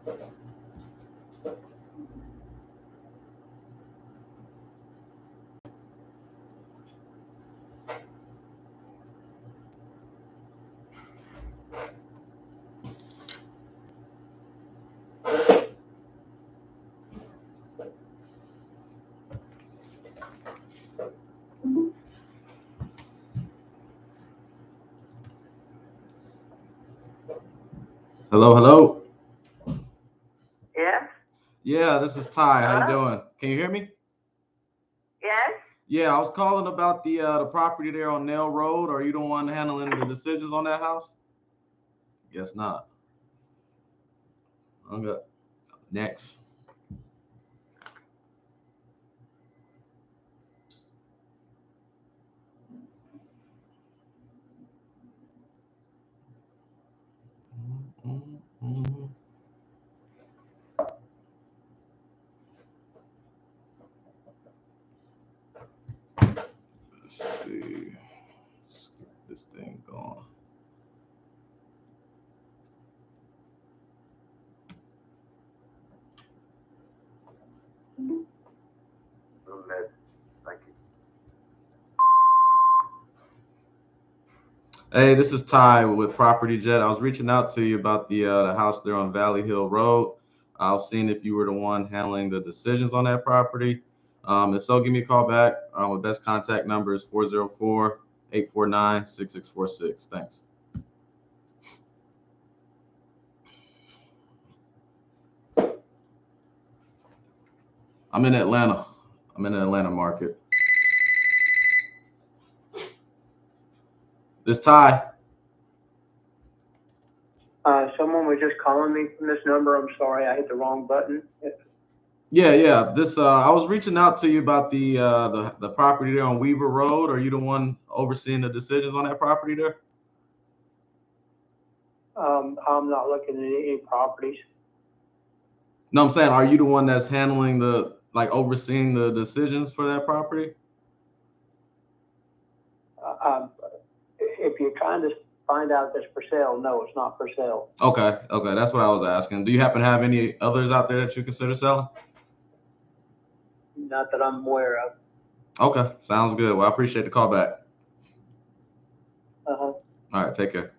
Hello, hello. Yes. Yeah, this is Ty. How you Hello? doing? Can you hear me? Yes. Yeah, I was calling about the property there on Nail Road. Are you the one handling the decisions on that house? Guess not. Okay. Next. Let's see. Let's get this thing going. Thank you. Hey, this is Ty with Property Jet. I was reaching out to you about the house there on Valley Hill Road. I was seeing if you were the one handling the decisions on that property. If so, give me a call back. My best contact number is 404-849-6646. Thanks. I'm in Atlanta. I'm in the Atlanta market. This Ty. Someone was just calling me from this number. I'm sorry, I hit the wrong button. Yeah. This I was reaching out to you about the property there on Weaver Road. Are you the one overseeing the decisions on that property there? I'm not looking at any properties. No, I'm saying, are you the one that's handling overseeing the decisions for that property? If you're trying to find out if it's for sale, no, it's not for sale. Okay, that's what I was asking. Do you happen to have any others out there that you consider selling? Not that I'm aware of. Okay, sounds good. Well, I appreciate the call back. Uh-huh. All right, take care.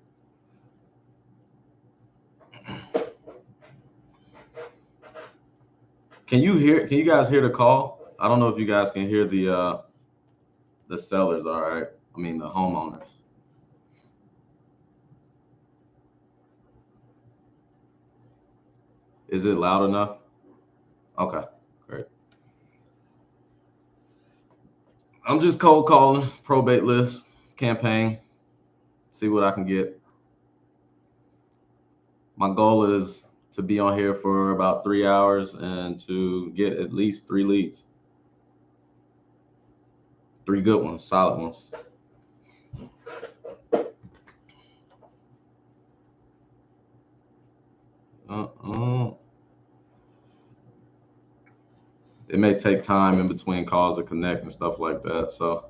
Can you guys hear the call? I don't know if you guys can hear the sellers, all right? I mean the homeowners. Is it loud enough? Okay, great. I'm just cold calling, probate list, campaign, see what I can get. My goal is to be on here for about 3 hours and to get at least 3 leads. 3 good ones, solid ones. It may take time in between calls to connect and stuff like that. So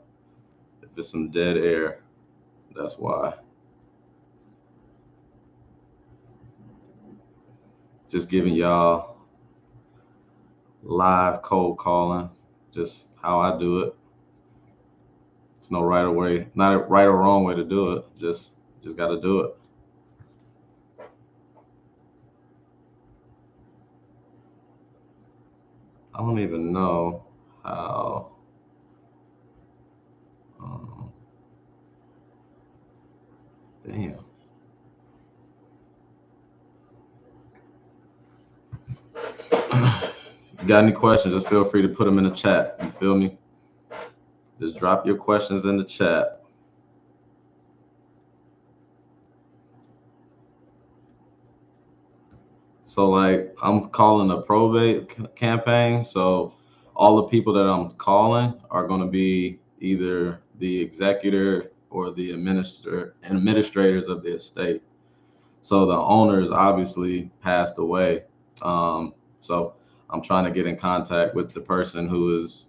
if it's some dead air, that's why. Just giving y'all live cold calling, just how I do it. It's no right or way, not a right or wrong way to do it. Just got to do it. I don't even know how. Damn. If you got any questions, just feel free to put them in the chat. You feel me? Just drop your questions in the chat. So like I'm calling a probate campaign. So all the people that I'm calling are going to be either the executor or the administrators of the estate. So the owners obviously passed away. So I'm trying to get in contact with the person who is,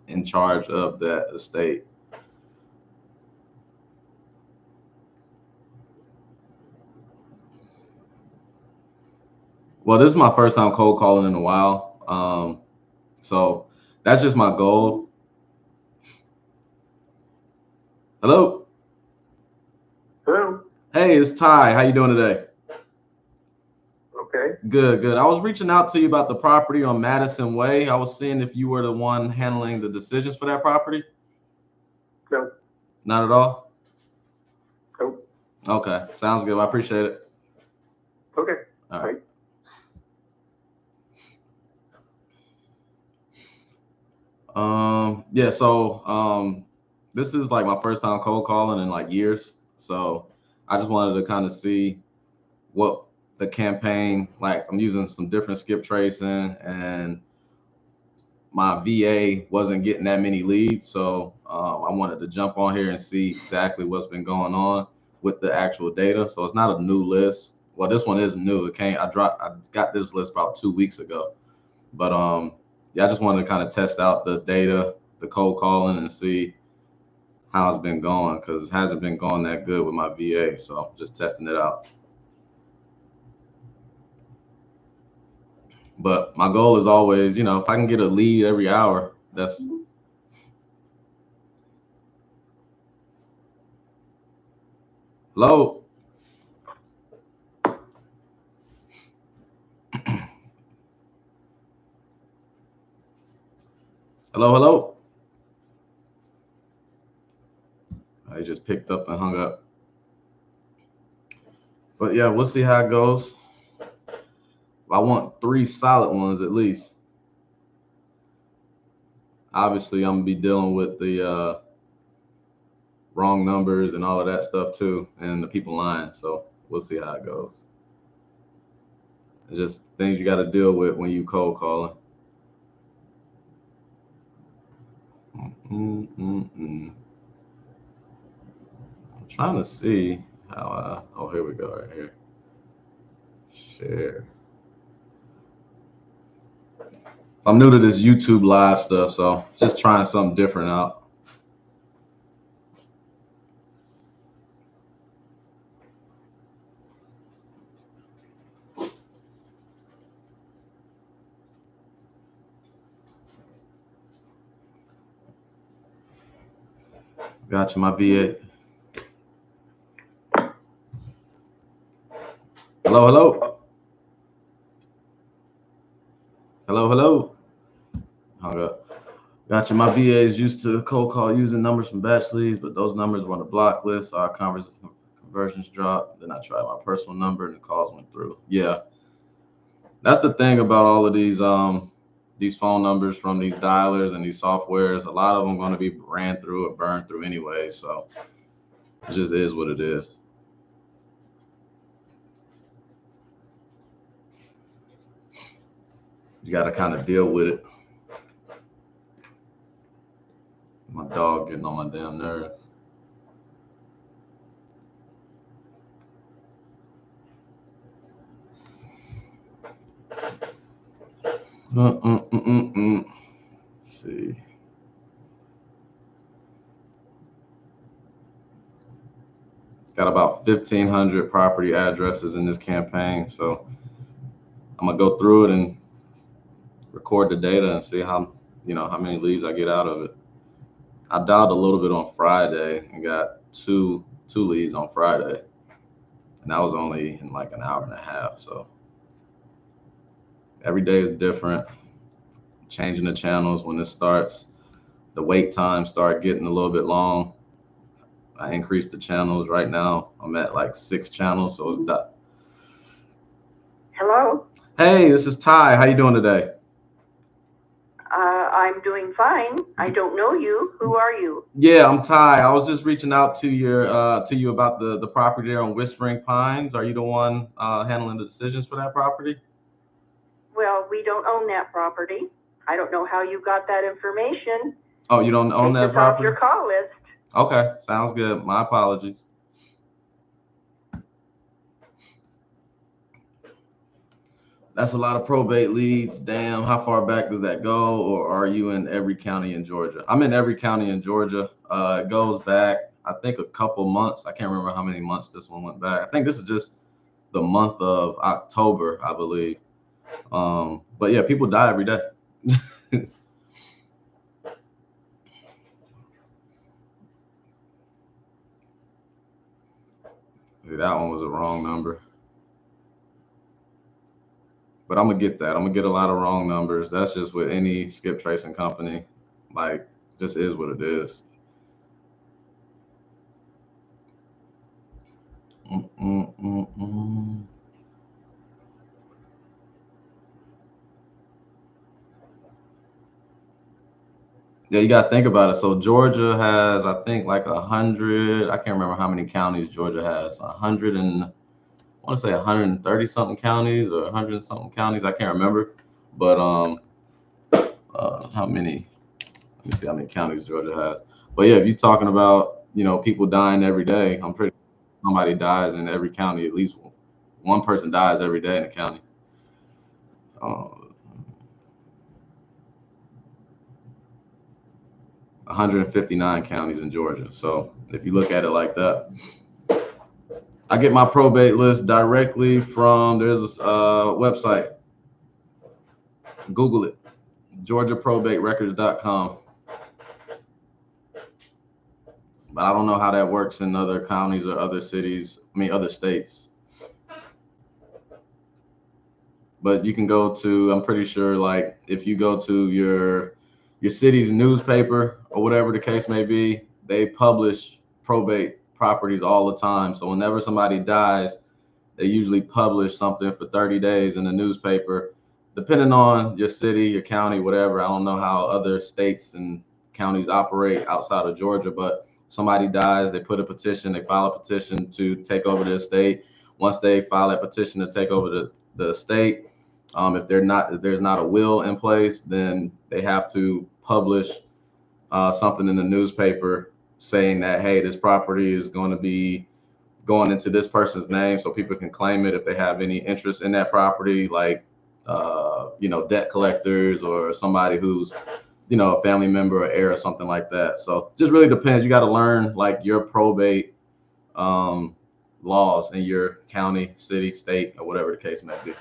in charge of that estate. Well, this is my first time cold calling in a while. So that's just my goal. Hello. Hello? Hey, it's Ty. How you doing today? Okay. Good, good. I was reaching out to you about the property on Madison Way. I was seeing if you were the one handling the decisions for that property. No. Not at all? Nope. Okay, sounds good. I appreciate it. Okay. All right. Yeah, so this is like my first time cold calling in like years. So I just wanted to kind of see what the campaign, like I'm using some different skip tracing and my VA wasn't getting that many leads. So I wanted to jump on here and see exactly what's been going on with the actual data. So it's not a new list. Well, this one is new. I got this list about 2 weeks ago. But yeah, I just wanted to kind of test out the data, the cold calling, and see how it's been going, because it hasn't been going that good with my VA. So just testing it out. But my goal is always, if I can get a lead every hour, that's hello. Hello, hello. I just picked up and hung up. But yeah, we'll see how it goes. I want 3 solid ones at least. Obviously, I'm gonna be dealing with the wrong numbers and all of that stuff too, and the people lying. So we'll see how it goes. It's just things you got to deal with when you cold calling. I'm trying to see how oh, here we go, right here. Share. So I'm new to this YouTube live stuff, so just trying something different out. Gotcha, my VA. Hello, hello. Hello, hello. Hung up. Gotcha. My VA is used to cold call using numbers from batch leads, but those numbers were on the block list, so our conversions dropped. Then I tried my personal number and the calls went through. Yeah. That's the thing about all of these phone numbers from these dialers and these softwares. A lot of them going to be ran through or burned through anyway, so it just is what it is. You got to kind of deal with it. My dog getting on my damn nerve. Let's see. Got about 1,500 property addresses in this campaign, so I'm gonna go through it and record the data and see how many leads I get out of it. I dialed a little bit on Friday and got two leads on Friday, and that was only in like an hour and a half. So every day is different. Changing the channels when it starts, the wait time start getting a little bit long. I increased the channels. Right now I'm at like 6 channels, so it's that. Hello? Hey, this is Ty. How you doing today? I'm doing fine. I don't know you. Who are you? Yeah, I'm Ty. I was just reaching out to you about the property there on Whispering Pines. Are you the one handling the decisions for that property? Well, we don't own that property. I don't know how you got that information. Oh, you don't own that Take this off property? your call list. Okay, sounds good. My apologies. That's a lot of probate leads. Damn, how far back does that go? Or are you in every county in Georgia? I'm in every county in Georgia. It goes back, I think, a couple months. I can't remember how many months this one went back. I think this is just the month of October, I believe. But yeah, people die every day. That one was a wrong number. But I'm gonna get that. I'm gonna get a lot of wrong numbers. That's just with any skip tracing company. Like, just is what it is. Mm-mm-mm-mm. Yeah, you gotta think about it. So Georgia has, I think, like 100. I can't remember how many counties Georgia has. 100 and I want to say 130 something counties or 100 something counties. I can't remember. But how many? Let me see how many counties Georgia has. But yeah, if you're talking about, people dying every day, I'm pretty sure somebody dies in every county. At least one person dies every day in the county. Uh, 159 counties in Georgia. So if you look at it like that, I get my probate list directly from, there's a website. Google it, GeorgiaProbateRecords.com. But I don't know how that works in other counties or other cities. I mean, other states. But you can go to, I'm pretty sure, like if you go to your city's newspaper or whatever the case may be, they publish probate properties all the time. So whenever somebody dies, they usually publish something for 30 days in the newspaper, depending on your city, your county, whatever. I don't know how other states and counties operate outside of Georgia, but somebody dies, they put a petition, they file a petition to take over the estate. Once they file that petition to take over the estate, if there's not a will in place, then they have to publish something in the newspaper saying that, hey, this property is going to be going into this person's name, so people can claim it if they have any interest in that property, like debt collectors or somebody who's a family member or heir or something like that. So just really depends. You got to learn like your probate laws in your county, city, state, or whatever the case may be.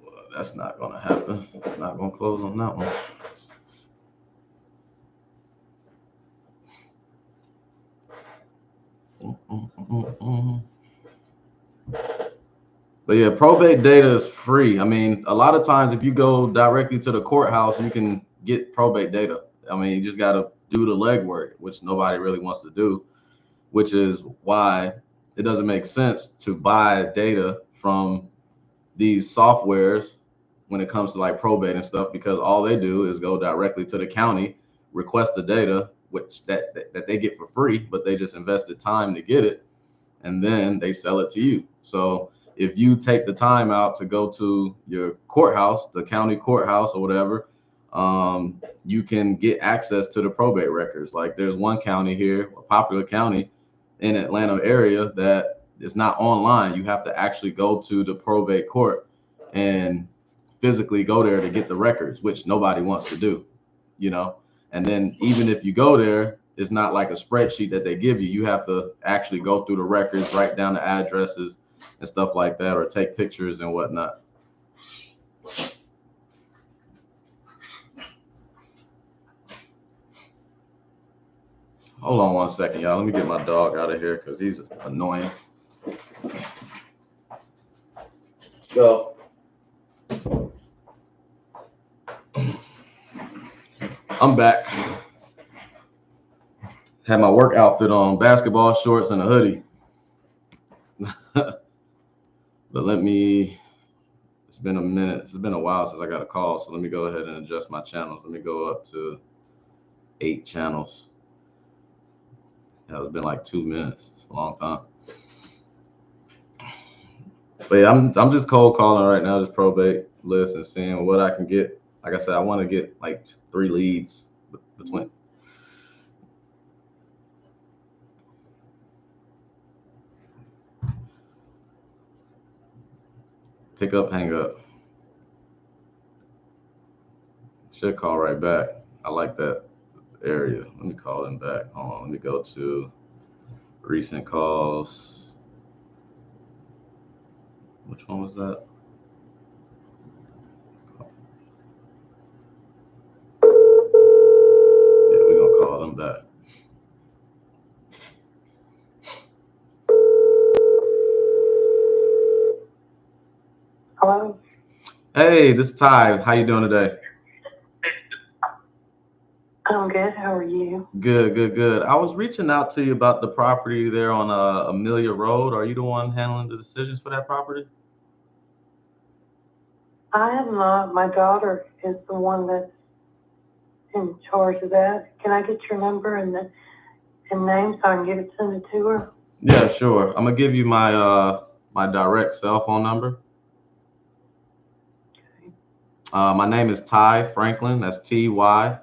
Well, that's not going to happen. I'm not going to close on that one. But yeah, probate data is free. I mean, a lot of times if you go directly to the courthouse, you can get probate data. I mean, you just got to do the legwork, which nobody really wants to do, which is why it doesn't make sense to buy data from these softwares when it comes to like probate and stuff, because all they do is go directly to the county, request the data, which that they get for free, but they just invested time to get it, and then they sell it to you. So if you take the time out to go to your courthouse, the county courthouse or whatever, you can get access to the probate records. Like there's one county here, a popular county in Atlanta area, that is not online. You have to actually go to the probate court and physically go there to get the records, which nobody wants to do, you know? And then even if you go there, it's not like a spreadsheet that they give you. You have to actually go through the records, write down the addresses and stuff like that, or take pictures and whatnot. Hold on one second, y'all. Let me get my dog out of here because he's annoying. So I'm back. Had my work outfit on, basketball shorts and a hoodie. But it's been a minute. It's been a while since I got a call. So let me go ahead and adjust my channels. Let me go up to 8 channels. It's been like 2 minutes. It's a long time. But yeah, I'm just cold calling right now, just probate list and seeing what I can get. Like I said, I want to get like 3 leads between. Pick up, hang up. Should call right back. I like that area. Let me call them back. Hold on. Let me go to Recent calls. Which one was that? Yeah, we're gonna call them back. Hello? Hey, this is Ty. How you doing today? I'm good. How are you? Good, good, good. I was reaching out to you about the property there on Amelia Road. Are you the one handling the decisions for that property? I am not. My daughter is the one that's in charge of that. Can I get your number and name so I can send it to her? Yeah, sure. I'm gonna give you my direct cell phone number. My name is Ty Franklin. That's Ty.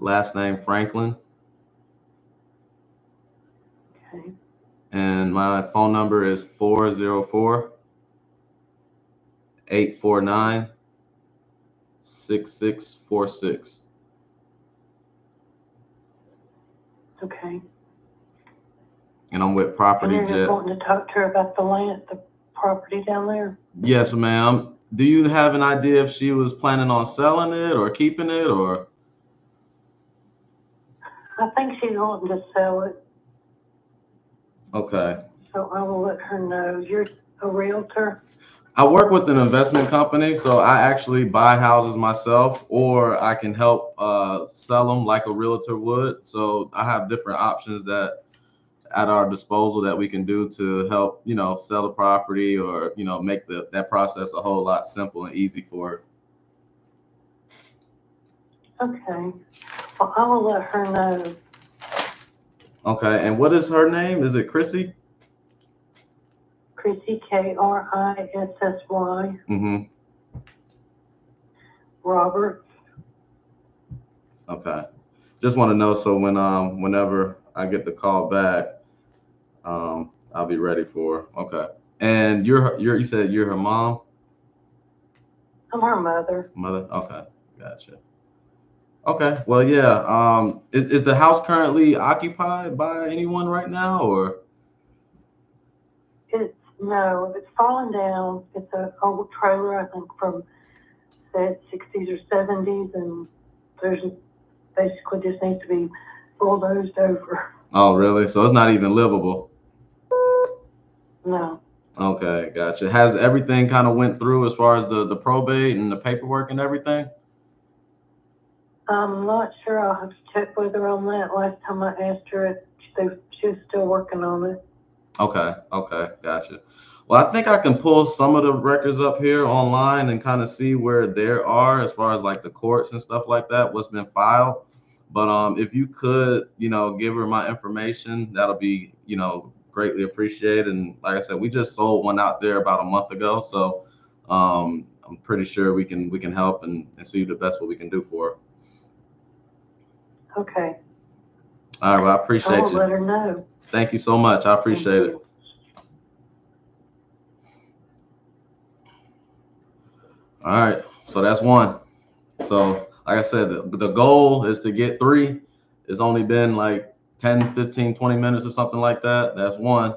Last name Franklin. Okay. And my phone number is 404-849-6646. Okay. And I'm with And Property you're just Jet. wanting to talk to her about the land, the property down there? Yes, ma'am. Do you have an idea if she was planning on selling it or keeping it or? I think she's wanting to sell it, Okay. so I will let her know. You're a realtor? I work with an investment company, so I actually buy houses myself, or I can help sell them like a realtor would. So I have different options that at our disposal that we can do to help, sell the property or, make that process a whole lot simple and easy for her. Okay. Well, I will let her know. Okay. And what is her name? Is it Chrissy? Chrissy, Krissy. Mm-hmm. Robert. Okay. Just want to know so whenever I get the call back, I'll be ready for her. Okay. And you said you're her mom? I'm her mother. Mother? Okay. Gotcha. Okay. Well, yeah. Is the house currently occupied by anyone right now or? No, it's fallen down. It's an old trailer, I think, from the 60s or 70s, and there's basically just needs to be bulldozed over. Oh, really? So it's not even livable? No. Okay, gotcha. Has everything kind of went through as far as the probate and the paperwork and everything? I'm not sure. I'll have to check with her on that. Last time I asked her, she was still working on it. Okay, gotcha. Well, I think I can pull some of the records up here online and kind of see where there are as far as like the courts and stuff like that, what's been filed. But if you could, give her my information, that'll be, greatly appreciated. And like I said, we just sold one out there about a month ago, so I'm pretty sure we can help and see the best what we can do for her. Okay. All right, well, I appreciate I'll you. let her know. Thank you so much. I appreciate it. All right, so that's one. So like I said, the goal is to get 3. It's only been like 10, 15, 20 minutes or something like that. That's one.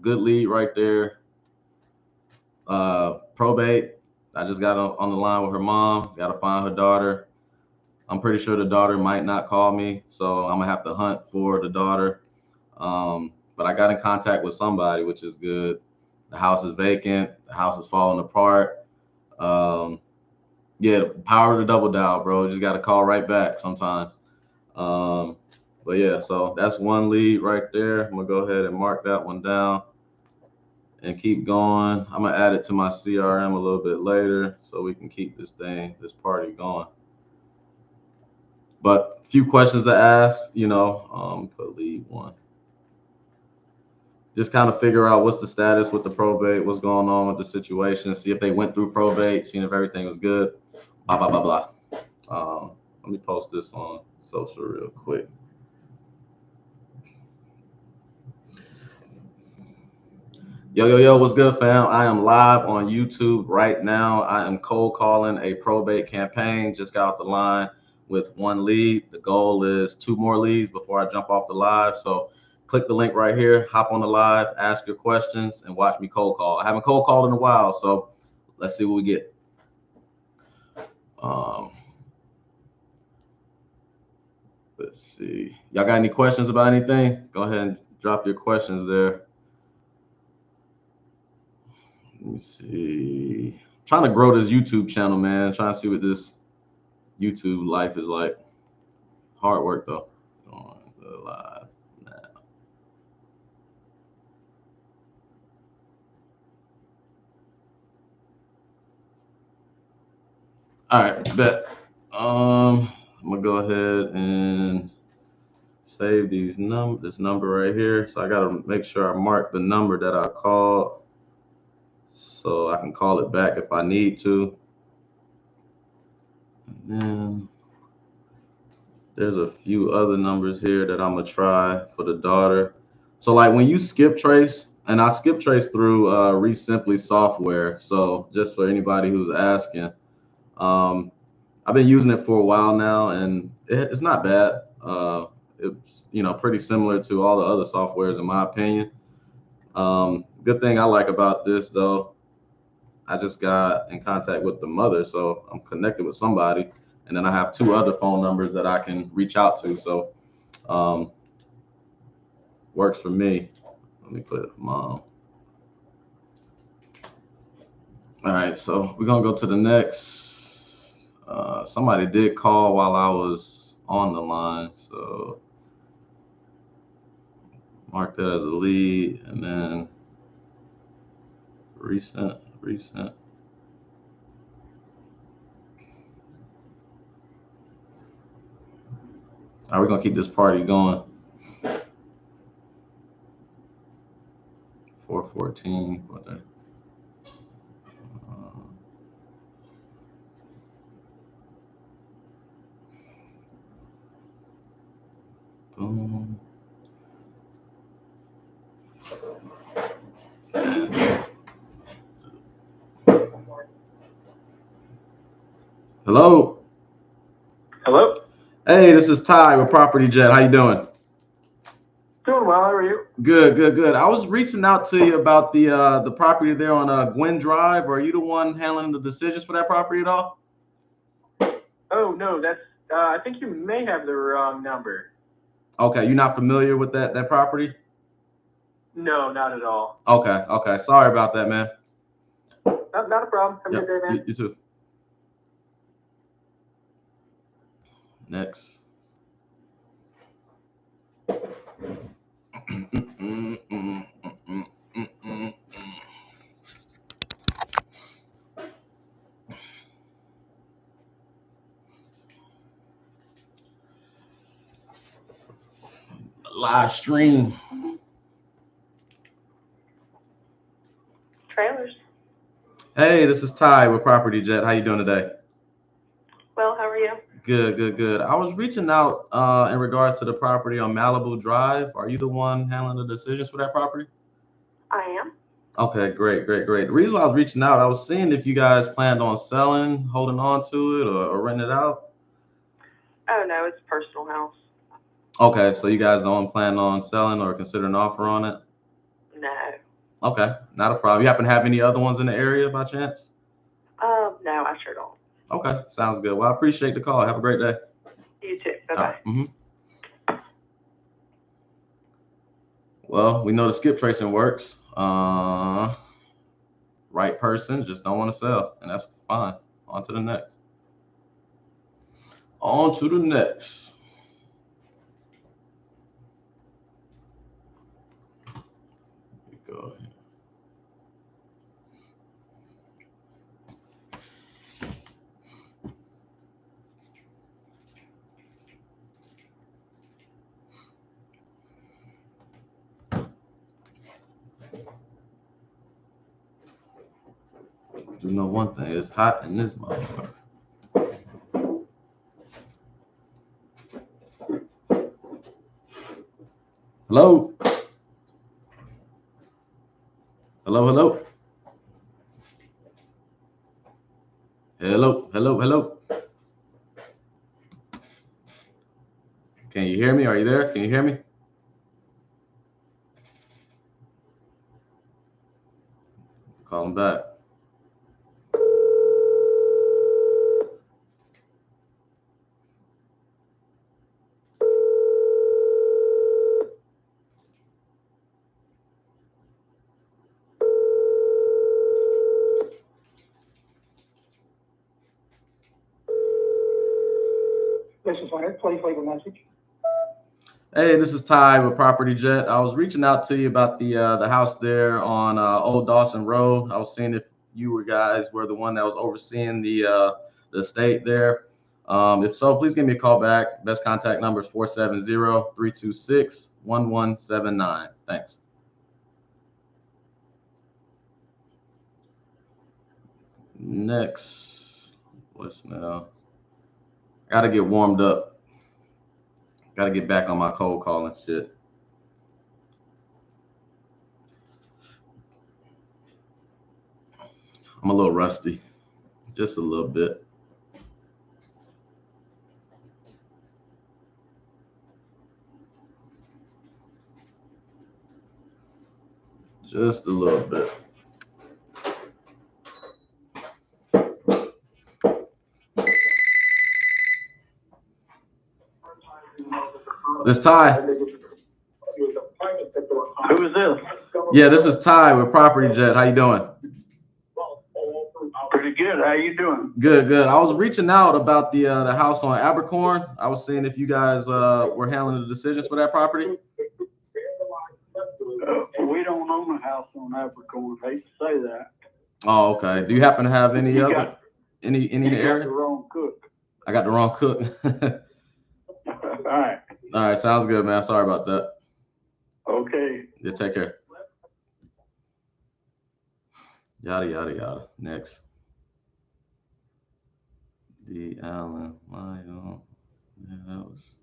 Good lead right there. Probate. I just got on the line with her mom. Got to find her daughter. I'm pretty sure the daughter might not call me, so I'm gonna have to hunt for the daughter. But I got in contact with somebody, which is good. The house is vacant. The house is falling apart. Yeah, power to double dial, bro. You just got to call right back sometimes. But yeah, so that's one lead right there. I'm gonna go ahead and mark that one down and keep going. I'm gonna add it to my CRM a little bit later so we can keep this party going. But a few questions to ask, put lead 1. Just kind of figure out what's the status with the probate, what's going on with the situation, see if they went through probate, seeing if everything was good, blah, blah, blah, blah. Let me post this on social real quick. Yo, what's good, fam? I am live on YouTube right now. I am cold calling a probate campaign. Just got off the line with 1 lead. The goal is 2 more leads before I jump off the live. So click the link right here, hop on the live, ask your questions, and watch me cold call. I haven't cold called in a while, so let's see what we get. Let's see. Y'all got any questions about anything? Go ahead and drop your questions there. Let me see. I'm trying to grow this YouTube channel, man. Trying to see what this YouTube life is like. Hard work though. On the live now. All right, bet. I'm gonna go ahead and save this number right here. So I gotta make sure I mark the number that I called, so I can call it back if I need to. And then there's a few other numbers here that I'm gonna try for the daughter. So like when you skip trace, and I skip trace through Resimpli software. So just for anybody who's asking, I've been using it for a while now, and it's not bad. It's pretty similar to all the other softwares in my opinion. Good thing I like about this though, I just got in contact with the mother, so I'm connected with somebody, and then I have 2 other phone numbers that I can reach out to. So works for me. Let me put mom. All right, so we're gonna go to the next. Somebody did call while I was on the line, so mark that as a lead, and then recent. All right, we're gonna keep this party going. 414. Boom. Hello. Hello. Hey, this is Ty with Property Jet. How you doing? Doing well. How are you? Good. I was reaching out to you about the property there on Gwen Drive. Are you the one handling the decisions for that property at all? Oh no, that's. I think you may have the wrong number. Okay, you're not familiar with that property? No, not at all. Okay. Sorry about that, man. Not a problem. Have a good day, man. You too. Next. Live stream. Trailers. Hey, this is Ty with Property Jet. How you doing today? Well, how are you? Good. I was reaching out in regards to the property on Malibu Drive. Are you the one handling the decisions for that property? I am. Okay, great. The reason why I was reaching out, I was seeing if you guys planned on selling, holding on to it, or renting it out. Oh no, it's a personal house. Okay, so you guys don't plan on selling or consider an offer on it? No. Okay, not a problem. You happen to have any other ones in the area by chance? No, I sure don't. Okay, sounds good. Well, I appreciate the call. Have a great day. You too. Bye-bye. Well, we know the skip tracing works. Right person, just don't want to sell, and that's fine. On to the next. Go ahead. You know one thing, it's hot in this motherfucker. Hello? Hello? Hello? Can you hear me? Are you there? Can you hear me? Call him back. This is Leonard. Please leave a message. Hey, this is Ty with Property Jet. I was reaching out to you about the house there on Old Dawson Road. I was seeing if you guys were the one that was overseeing the estate there. If so, please give me a call back. Best contact number is 470-326-1179. Thanks. Next voicemail. Got to get warmed up. Got to get back on my cold calling shit. I'm a little rusty, just a little bit. Just a little bit. This Ty. Who is this? Yeah, this is Ty with Property Jet. How you doing? Pretty good. How you doing? Good, good. I was reaching out about the house on Abercorn. I was seeing if you guys were handling the decisions for that property. We don't own a house on Abercorn. Hate to say that. Oh, okay. Do you happen to have any other any in the You got area? the wrong cook. I got the wrong cook. All right. All right, sounds good, man. Sorry about that. Okay. Yeah, take care. Yada yada yada. Next. D. Allen. Lyle. Yeah, that was.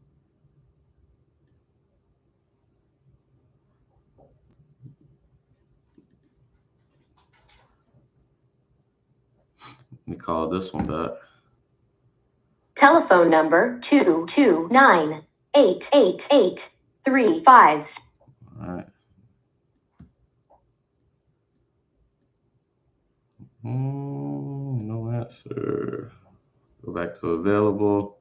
Let me call this one back. Telephone number 229-888-35. All right. No answer. Go back to available.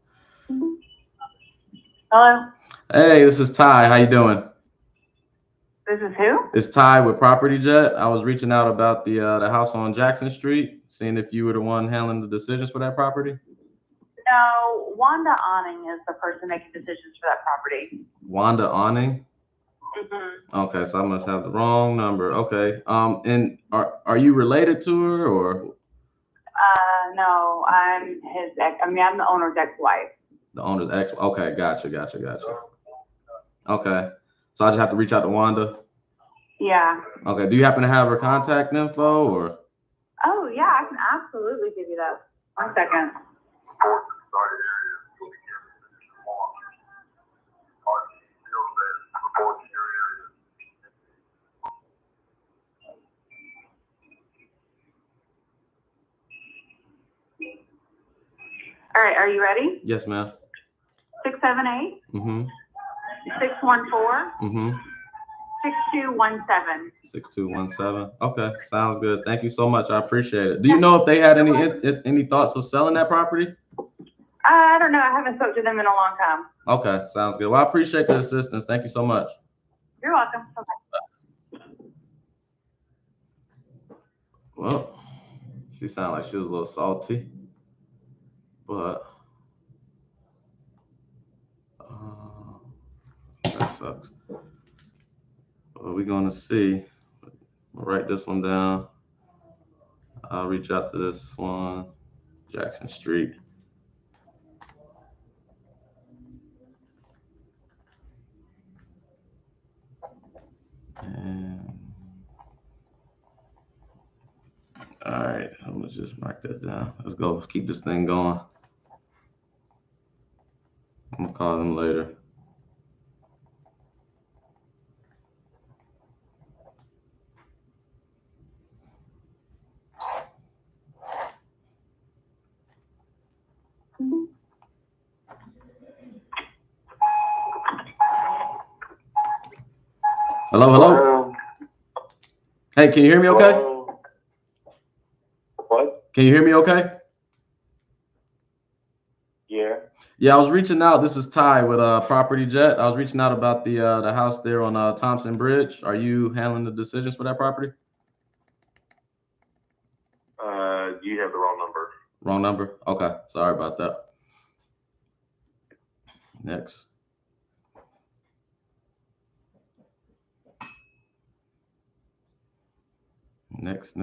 Hello, Hey, this is Ty. How you doing? this is who? It's Ty with Property Jet. I was reaching out about the house on Jackson Street, seeing if you were the one handling the decisions for that property. No, Wanda Awning is the person making decisions for that property. Wanda Awning. Mm-hmm. Okay, so I must have the wrong number. Okay. And are you related to her or No, I'm his ex. I mean, I'm the owner's ex-wife. the owner's ex? Okay, gotcha. Okay. So I just have to reach out to Wanda. Yeah. Okay. Do you happen to have her contact info or? Oh, yeah, I can absolutely give you that. 1 second. All right, are you ready? Yes, ma'am. 678 Mm-hmm. 614 Mm-hmm. 6217. 6217. Okay, sounds good. Thank you so much. I appreciate it. Do you know if they had any thoughts of selling that property? I don't know. I haven't spoken to them in a long time. Okay, sounds good. Well, I appreciate the assistance. Thank you so much. You're welcome. Okay. Well, she sounded like she was a little salty, but that sucks. Well, we're gonna see. I'll write this one down. I'll reach out to this one, Jackson Street. And all right, I'm gonna just mark that down. Let's go. Let's keep this thing going. I'm gonna call them later. Hello, hello. Hey, can you hear me okay? What? Can you hear me okay? Yeah. Yeah, I was reaching out. This is Ty with Property Jet. I was reaching out about the house there on Thompson Bridge. Are you handling the decisions for that property? You have the wrong number. Wrong number? Okay, sorry about that. Next. Next.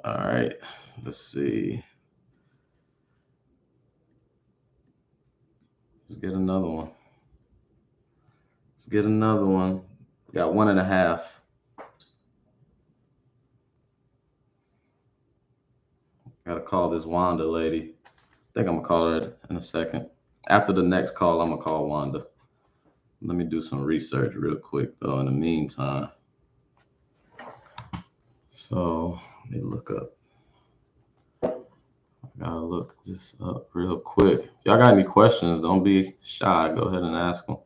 All right, let's see. Let's get another one. We got 1.5. Gotta call this Wanda lady. I think I'm gonna call her in a second. After the next call, I'm gonna call Wanda. Let me do some research real quick though in the meantime. So let me look up. I gotta look this up real quick. If y'all got any questions, don't be shy. Go ahead and ask them.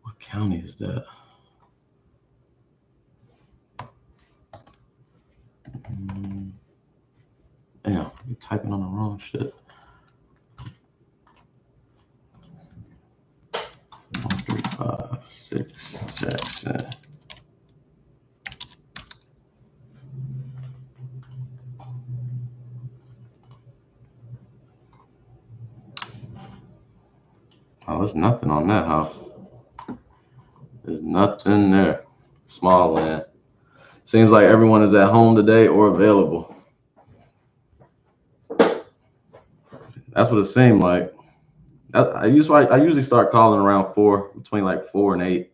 What county is that? Damn, you're typing on the wrong shit. 1356 Jackson. Oh, there's nothing on that house. There's nothing there. Small land. Seems like everyone is at home today or available. That's what it seemed like. I usually start calling around 4, between like 4 and 8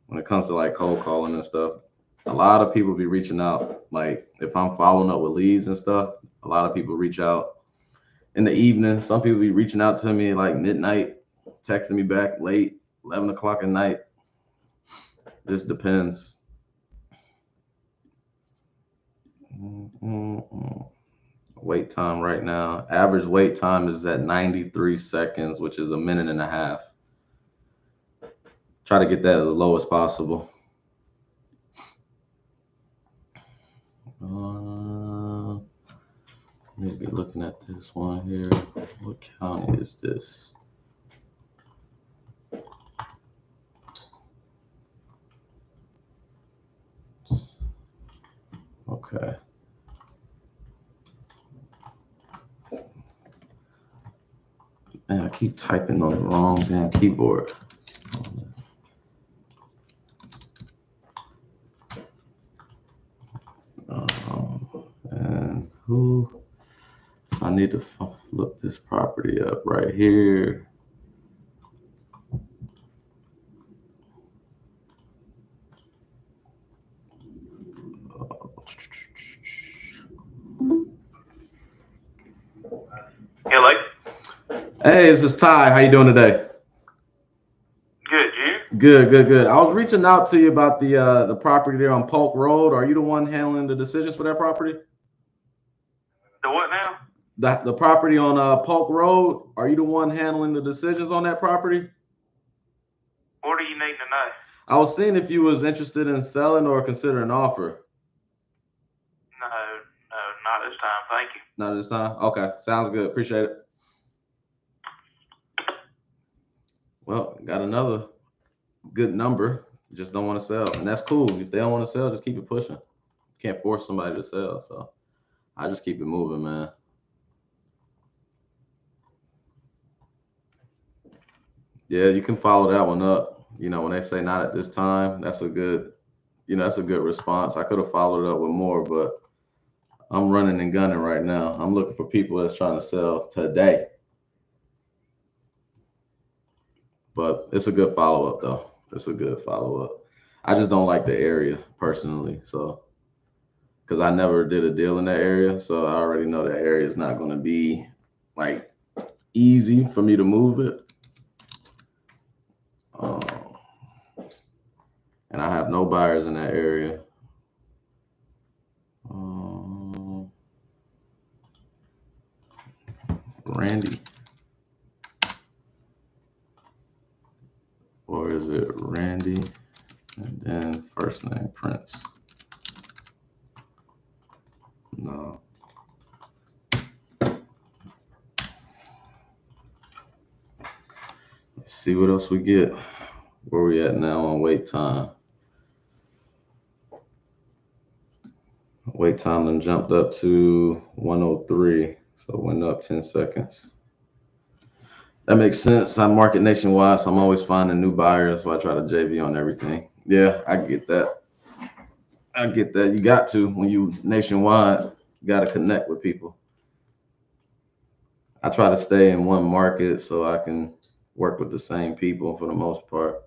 when it comes to like cold calling and stuff. A lot of people be reaching out. Like if I'm following up with leads and stuff, a lot of people reach out in the evening. Some people be reaching out to me like midnight, texting me back late, 11 o'clock at night. Just depends. Wait time right now. Average wait time is at 93 seconds, which is 1.5 minutes. Try to get that as low as possible. Maybe looking at this one here. What county is this? Okay. Man, I keep typing on the wrong damn keyboard. And who? So I need to look this property up right here. Hello. Hey, this is Ty. How you doing today? Good. You? Good. I was reaching out to you about the property there on Polk Road. Are you the one handling the decisions for that property? The what now? The property on Polk Road. Are you the one handling the decisions on that property? What do you need to know? I was seeing if you was interested in selling or consider an offer. No, not this time. Thank you. Not this time. Okay, sounds good. Appreciate it. Well, got another good number. Just don't want to sell, and that's cool. If they don't want to sell, just keep it pushing. Can't force somebody to sell, so I just keep it moving, man. Yeah, you can follow that one up. You know, when they say not at this time, that's a good, that's a good response. I could have followed it up with more, but I'm running and gunning right now. I'm looking for people that's trying to sell today. But it's a good follow up though. It's a good follow up. I just don't like the area personally, so because I never did a deal in that area, so I already know that area is not going to be like easy for me to move it. And I have no buyers in that area. Randy, or is it Randy and then first name Prince? No. Let's see what else we get. Where we at now on wait time? Wait time then jumped up to 103, so it went up 10 seconds. That makes sense. I market nationwide, so I'm always finding new buyers, so I try to JV on everything. Yeah, I get that. I get that. You got to, when you nationwide, you got to connect with people. I try to stay in one market so I can work with the same people for the most part.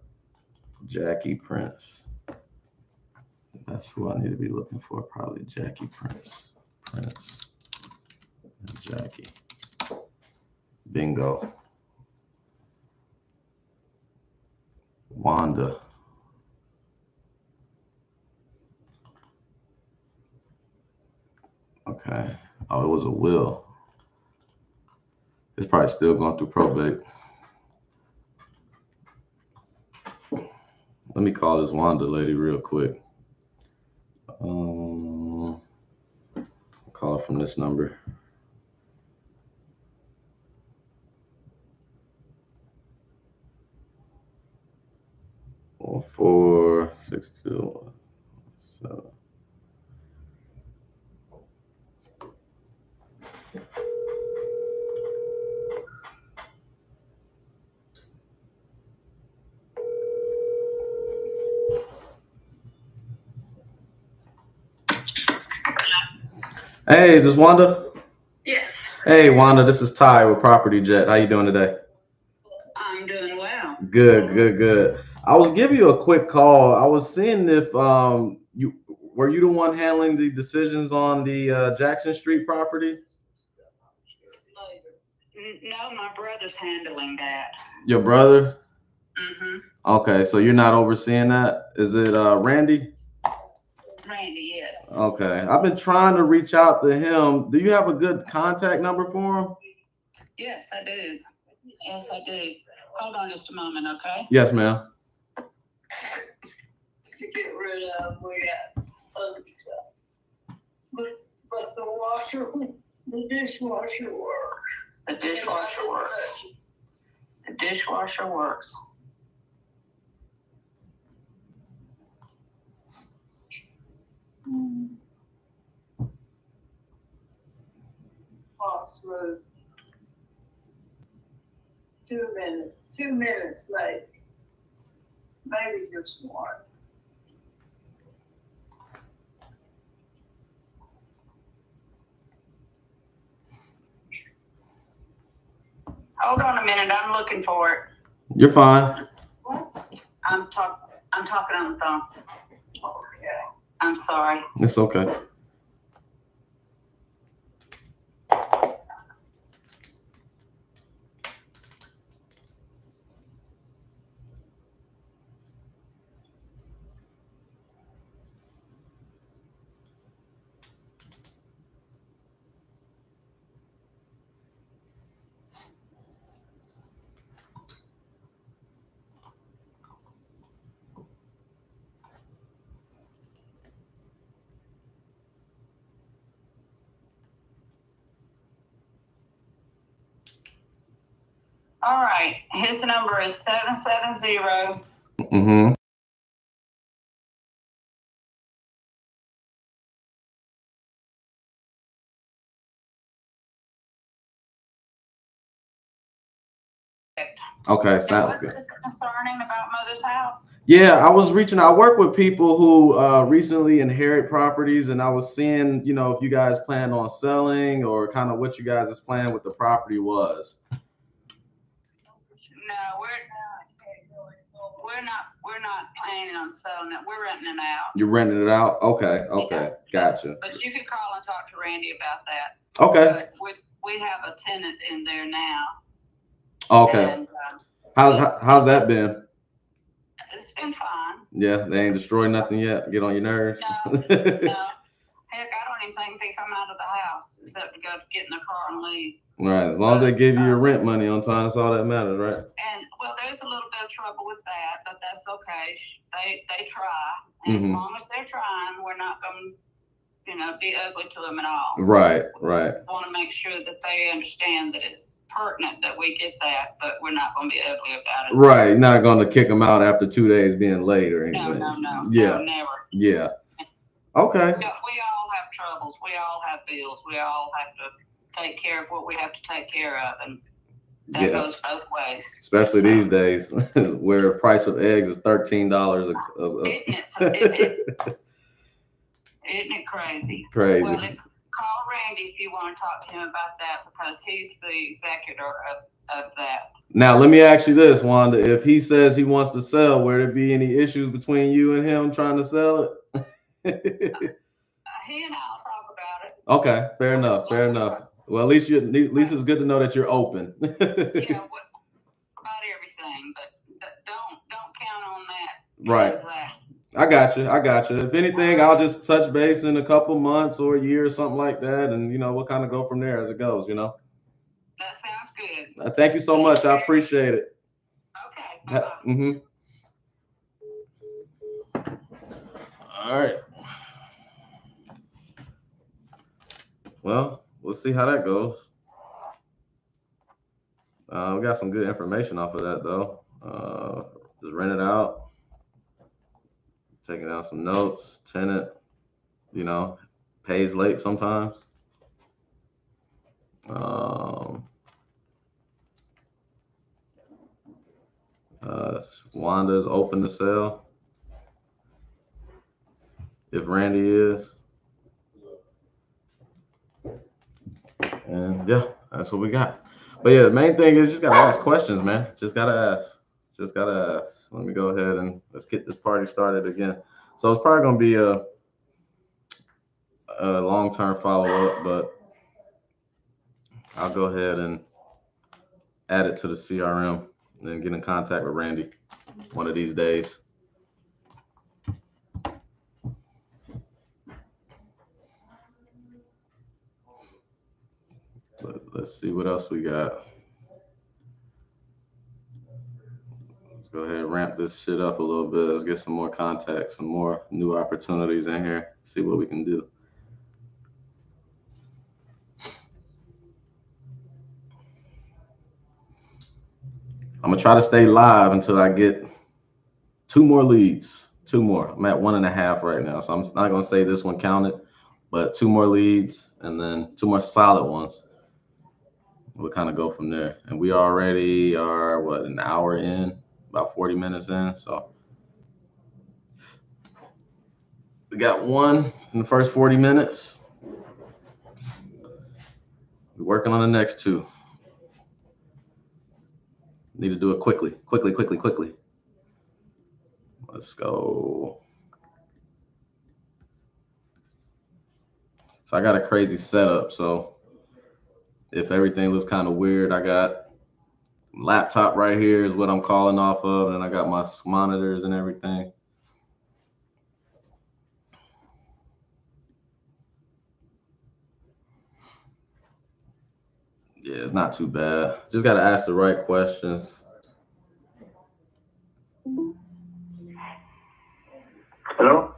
Jackie Prince. That's who I need to be looking for. Probably Jackie Prince. Prince and Jackie. Bingo. Wanda. Okay. Oh, it was a will. It's probably still going through probate. Let me call this Wanda lady real quick. I'll call her from this number. Oh, 46217. Hey, is this Wanda? Yes, Hey, Wanda, this is Ty with Property Jet. How you doing today? I'm doing well. Good. I was giving you a quick call. I was seeing if you were the one handling the decisions on the Jackson Street property? No, my brother's handling that. Your brother? Mm-hmm. Okay, so you're not overseeing that? Is it Randy? Randy, yes. Okay, I've been trying to reach out to him. Do you have a good contact number for him? Yes, I do. Yes, I do. Hold on just a moment, okay? Yes, ma'am. To get rid of, we got other stuff. But the washer, the dishwasher works. The dishwasher works. The dishwasher works. Fox Road. 2 minutes late. Maybe just one. Hold on a minute, I'm looking for it. You're fine. I'm talking on the phone. Okay. I'm sorry. It's okay. All right, his number is 770. Mm-hmm. Okay, sounds good. What's concerning about Mother's house? Yeah, I was reaching. I work with people who recently inherit properties, and I was seeing, you know, if you guys planned on selling or kind of what you guys' plan with the property was. No, we're not planning on selling it. We're renting it out. You're renting it out? Okay, okay, gotcha. But you could call and talk to Randy about that. Okay. But we have a tenant in there now. Okay. And, how's that been? it's been fine. Yeah, they ain't destroyed nothing yet. Get on your nerves. No, no. Heck, I don't even think they come out of the house except to go get in the car and leave. Right. As long as they give you your rent money on time, that's all that matters, right? And well, there's a little bit of trouble with that, but that's okay. They try, and as long as they're trying, we're not going to, you know, be ugly to them at all. Right, right. We want to make sure that they understand that it's pertinent that we get that, but we're not going to be ugly about it. Right. You're not going to kick them out after 2 days being late or anything. No. Yeah. No, never. Yeah. Okay. We all have troubles. We all have bills. We all have to take care of what we have to take care of, and that goes both ways. Especially these days, where the price of eggs is $13 Isn't it crazy? Crazy. Well, call Randy if you want to talk to him about that, because he's the executor of that. Now, let me ask you this, Wanda. If he says he wants to sell, will there be any issues between you and him trying to sell it? He and I'll talk about it. Okay, fair enough. Fair enough. Well, at least it's good to know that you're open. Yeah, about everything, but don't count on that. Right. I got you. If anything, I'll just touch base in a couple months or a year or something like that, and we'll kind of go from there as it goes. That sounds good. Thank you so much. I appreciate it. Okay. Bye-bye. All right. Well, we'll see how that goes. We got some good information off of that, though. Just rent it out. Taking down some notes. Tenant, pays late sometimes. Wanda's open to sell. If Randy is. And yeah, that's what we got. But yeah, the main thing is just gotta ask questions, man. Just gotta ask. Let me go ahead and let's get this party started again. So it's probably gonna be a long-term follow-up, but I'll go ahead and add it to the CRM and then get in contact with Randy one of these days. Let's see what else we got. Let's go ahead and ramp this shit up a little bit. Let's get some more contacts, some more new opportunities in here. See what we can do. I'm gonna try to stay live until I get 2 more leads. 2 more. I'm at 1.5 right now, so I'm not gonna say this one counted, but 2 more leads and then 2 more solid ones. We'll kind of go from there. And we already are an hour in, about 40 minutes in. So we got 1 in the first 40 minutes. We're working on the next 2. Need to do it quickly. Let's go. So I got a crazy setup. So if everything looks kind of weird, I got laptop right here is what I'm calling off of, and I got my monitors and everything. Yeah, it's not too bad. Just got to ask the right questions. Hello?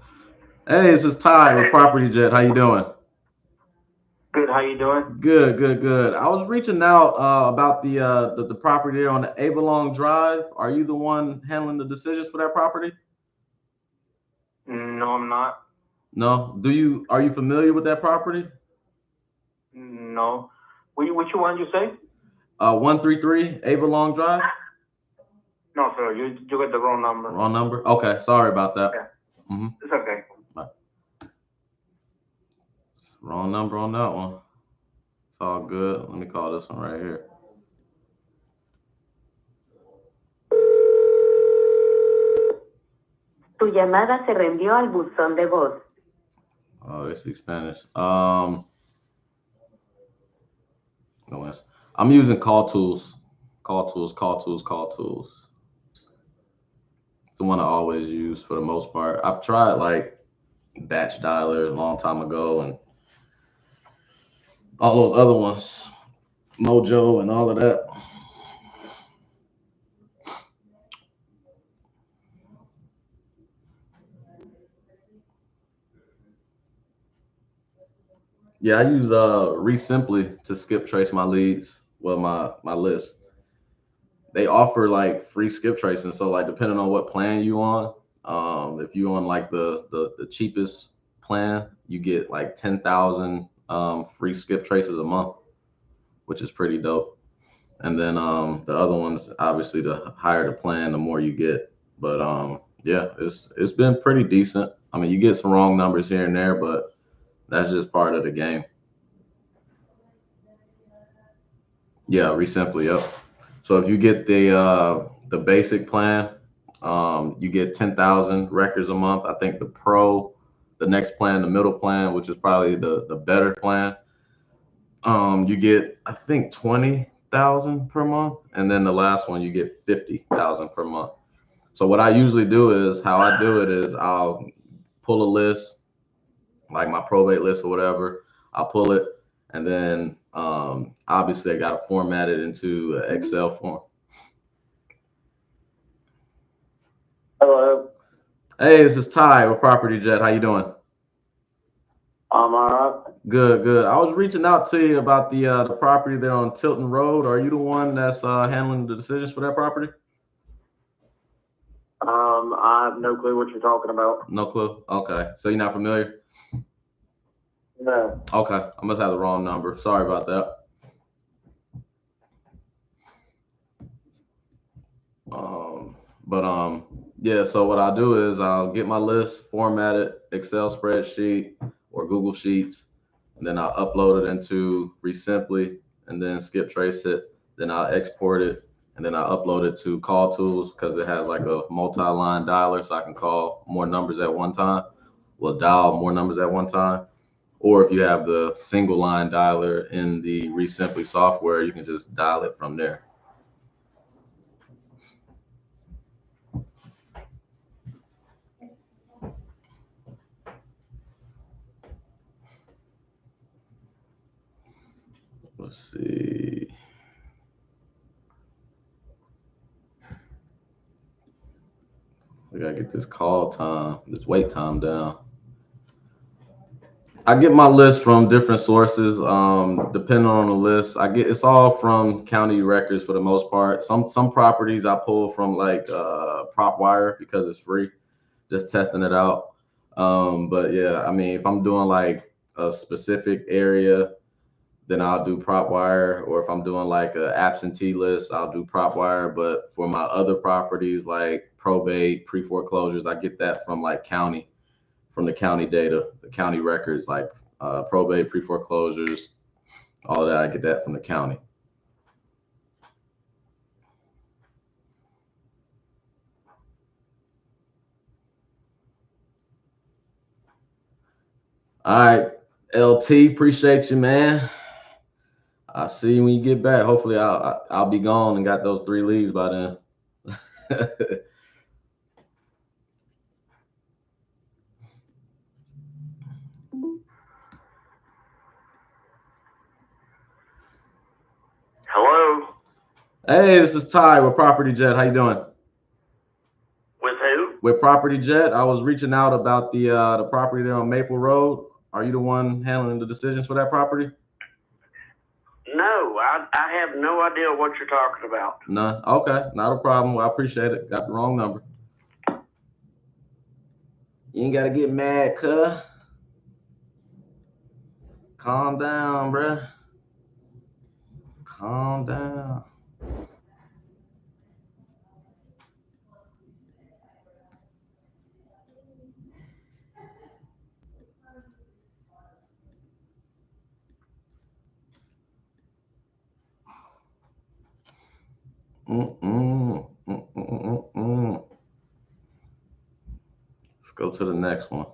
Hey, this is Ty with Property Jet. How you doing? Good. How you doing? Good, good, good. I was reaching out about the property there on the Avalon Drive. Are you the one handling the decisions for that property? No, I'm not. No. Are you familiar with that property? No. Which one you say? 133 Avalon Drive. No, sir. You got the wrong number. Wrong number. Okay, sorry about that. Yeah. Mm-hmm. It's okay. Wrong number on that one. It's all good. Let me call this one right here. Tu llamada se reenvió al buzón de voz. Oh, they speak Spanish. No, I'm using call tools. Call tools. It's the one I always use for the most part. I've tried like batch dialer a long time ago and all those other ones, Mojo and all of that. Yeah, I use Resimply to skip trace my leads, well my list. They offer like free skip tracing, so like depending on what plan you on, if you on like the cheapest plan, you get like 10,000 free skip traces a month, which is pretty dope. And then the other ones, obviously, the higher the plan, the more you get. But yeah, it's been pretty decent. I mean, you get some wrong numbers here and there, but that's just part of the game. Yeah, Resimply, yep. So if you get the basic plan, you get 10,000 records a month. I think the pro, the next plan, the middle plan, which is probably the better plan, you get I think 20,000 per month, and then the last one you get 50,000 per month. So what I usually do is how I do it is I'll pull a list, like my probate list or whatever. I'll pull it, and then obviously I got to format it into an Excel form. Hello. Hey, this is Ty with Property Jet. How you doing? I'm all right. Good, good. I was reaching out to you about the property there on Tilton Road. Are you the one that's handling the decisions for that property? I have no clue what you're talking about. No clue. Okay, so you're not familiar? No. Okay, I must have the wrong number. Sorry about that. Yeah, so what I'll do is I'll get my list, format it, Excel spreadsheet or Google Sheets, and then I'll upload it into Resimply and then skip trace it. Then I'll export it and then I'll upload it to Call Tools because it has like a multi-line dialer, so I can call more numbers at one time. We'll dial more numbers at one time. Or if you have the single line dialer in the Resimply software, you can just dial it from there. Let's see. We gotta get this call time, this wait time down. I get my list from different sources. Depending on the list, it's all from county records for the most part. Some properties I pull from like PropWire because it's free, just testing it out. But yeah, I mean, if I'm doing like a specific area, then I'll do PropWire, or if I'm doing like an absentee list, I'll do PropWire. But for my other properties like probate, pre-foreclosures, I get that from like county, from the county data, the county records, like probate, pre-foreclosures, all of that. I get that from the county. All right, LT, appreciate you, man. I'll see you when you get back. Hopefully I'll be gone and got those 3 leads by then. Hello? Hey, this is Ty with Property Jet. How you doing? With who? With Property Jet. I was reaching out about the property there on Maple Road. Are you the one handling the decisions for that property? No, I have no idea what you're talking about. None. Okay, not a problem. Well, I appreciate it. Got the wrong number. You ain't gotta get mad, cuz. Calm down, bruh. Calm down. Let's go to the next one.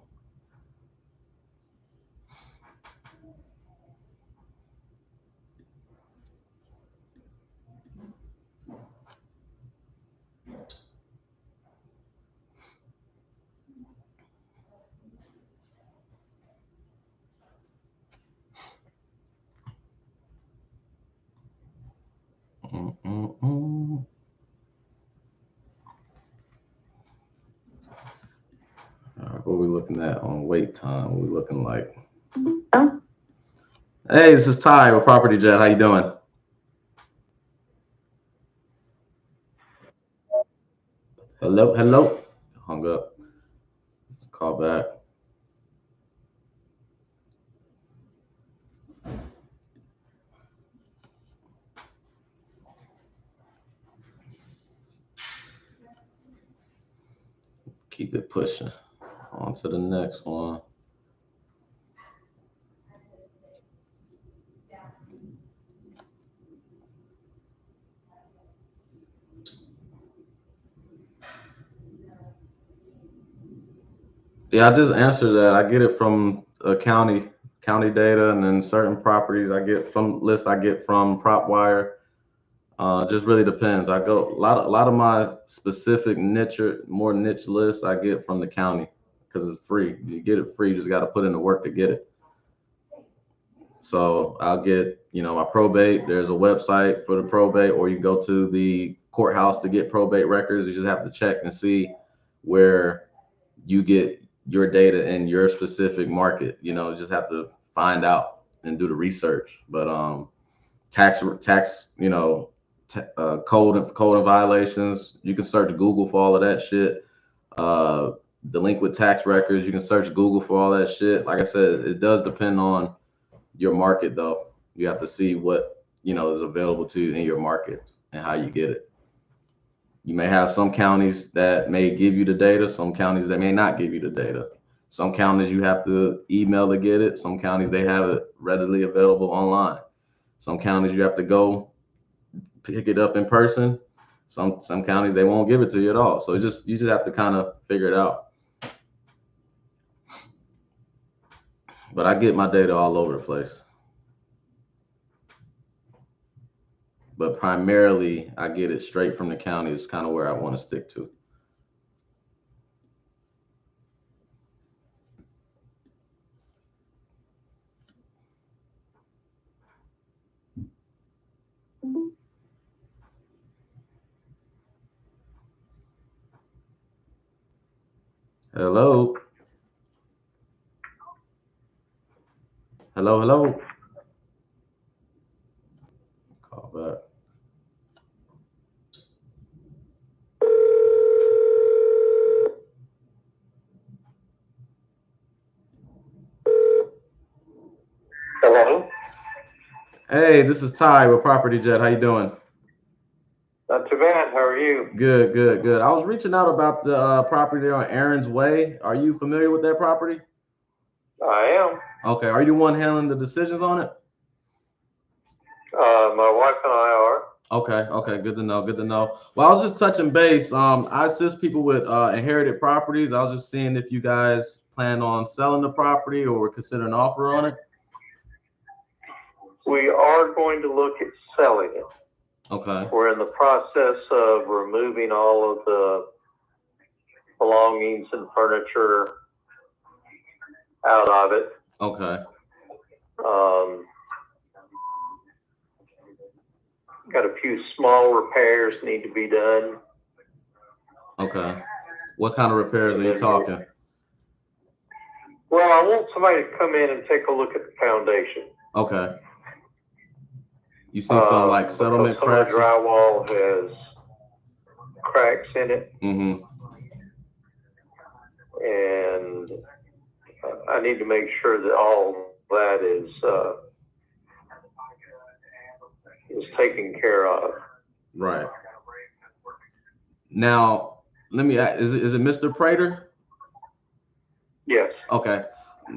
What are we looking at on wait time? What are we looking like? Hey, this is Ty with Property Jet. How you doing? Hello, hello. Hung up. Call back. Keep it pushing. On to the next one. Yeah, I just answered that. I get it from county data, and then certain properties I get from lists I get from PropWire. Just really depends. I go a lot of my specific more niche lists I get from the county because it's free. You get it free. You just got to put in the work to get it. So I'll get, my probate. There's a website for the probate, or you go to the courthouse to get probate records. You just have to check and see where you get your data in your specific market. You just have to find out and do the research. But tax, code and violations, you can search Google for all of that shit. Delinquent tax records, you can search Google for all that shit. Like I said, it does depend on your market, though. You have to see what is available to you in your market and how you get it. You may have some counties that may give you the data, some counties that may not give you the data. Some counties you have to email to get it. Some counties they have it readily available online. Some counties you have to go pick it up in person. Some counties they won't give it to you at all. So you just have to kind of figure it out. But I get my data all over the place. But primarily I get it straight from the county. It's kind of where I want to stick to. Hello. Hello, hello. Call back. Hello? Hey, this is Ty with Property Jet. How you doing? Not too bad. How are you? Good, good, good. I was reaching out about the property there on Aaron's Way. Are you familiar with that property? I am. Okay. Are you the one handling the decisions on it? My wife and I are. Okay, okay, good to know, good to know. Well, I was just touching base. I assist people with inherited properties. I was just seeing if you guys plan on selling the property or would consider an offer on it. We are going to look at selling it. Okay. We're in the process of removing all of the belongings and furniture out of it. Okay. Got a few small repairs need to be done. Okay. What kind of repairs are you talking? Well, I want somebody to come in and take a look at the foundation. Okay. You see some like settlement some of cracks? the drywall has cracks in it. Mm-hmm. And I need to make sure that all that is taken care of. Right. Now, let me ask, is it Mr. Prater? Yes. Okay.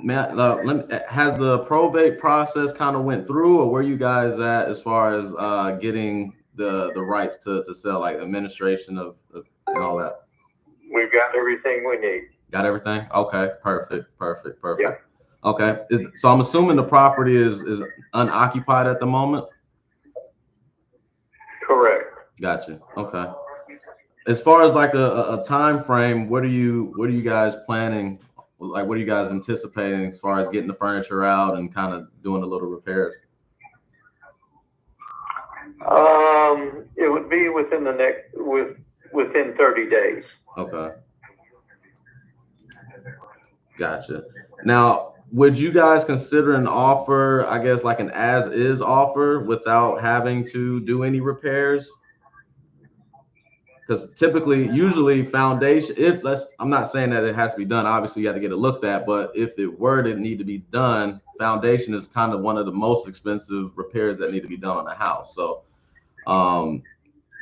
Has the probate process kind of went through, or where you guys at as far as getting the rights to sell, like administration of and all that? We've got everything we need. Got everything? Okay, perfect. Yeah. Okay, so I'm assuming the property is unoccupied at the moment? Correct. Gotcha. Okay. As far as like a time frame, what are you guys planning? Like, what are you guys anticipating as far as getting the furniture out and kind of doing the little repairs? It would be within within 30 days. Okay. Gotcha. Now, would you guys consider an offer, I guess, like an as-is offer without having to do any repairs? Because typically, usually foundation, I'm not saying that it has to be done. Obviously, you have to get it looked at, but if it were to need to be done, foundation is kind of one of the most expensive repairs that need to be done on a house. So,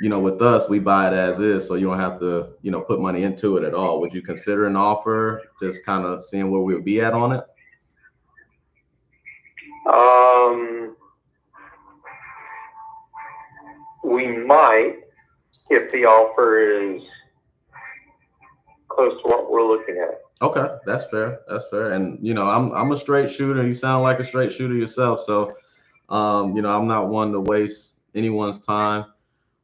with us, we buy it as is, so you don't have to, put money into it at all. Would you consider an offer, just kind of seeing where we would be at on it? We might, if the offer is close to what we're looking at. Okay, that's fair. And I'm a straight shooter. You sound like a straight shooter yourself. So, I'm not one to waste anyone's time.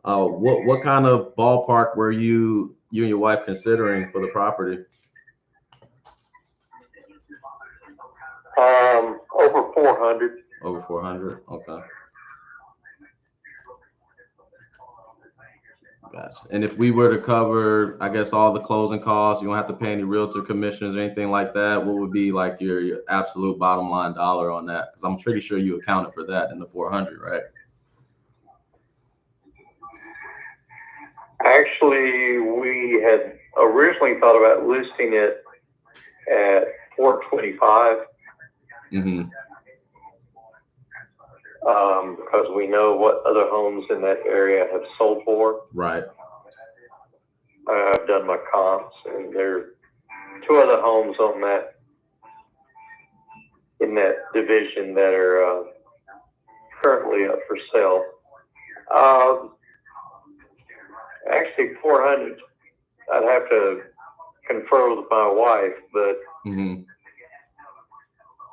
What kind of ballpark were you and your wife considering for the property? Over 400. Over 400. Okay. Gotcha. And if we were to cover, I guess, all the closing costs, you don't have to pay any realtor commissions or anything like that. What would be like your absolute bottom line dollar on that? Because I'm pretty sure you accounted for that in the 400, right? Actually, we had originally thought about listing it at 425. Mm-hmm. Because we know what other homes in that area have sold for. Right. I've done my comps, and there are two other homes in that division that are currently up for sale. Actually, 400. I'd have to confer with my wife, but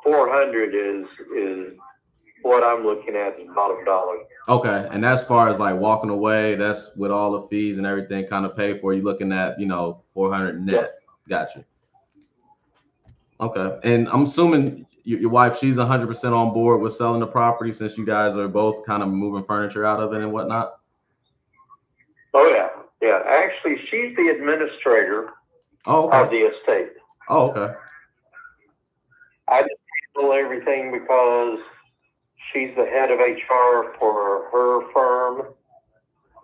400 is what I'm looking at as bottom dollar. Okay, and as far as like walking away, that's with all the fees and everything kind of paid for. You looking at 400 net. Yep. Gotcha. Okay, and I'm assuming your wife, she's 100% on board with selling the property since you guys are both kind of moving furniture out of it and whatnot. Oh yeah. Actually, she's the administrator of the estate. Oh, okay. I just handle everything because she's the head of HR for her firm,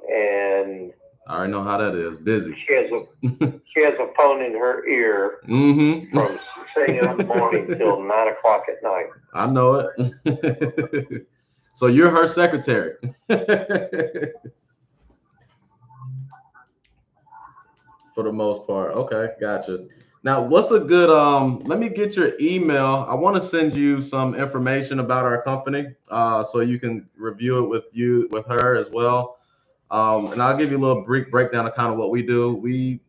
and I already know how that is. Busy. She has a phone in her ear from 6 a.m. in the morning till 9 o'clock at night. I know it. So you're her secretary. For the most part. Okay, gotcha. Now, what's a good, let me get your email. I want to send you some information about our company so you can review it with her as well. And I'll give you a little brief breakdown of kind of what we do.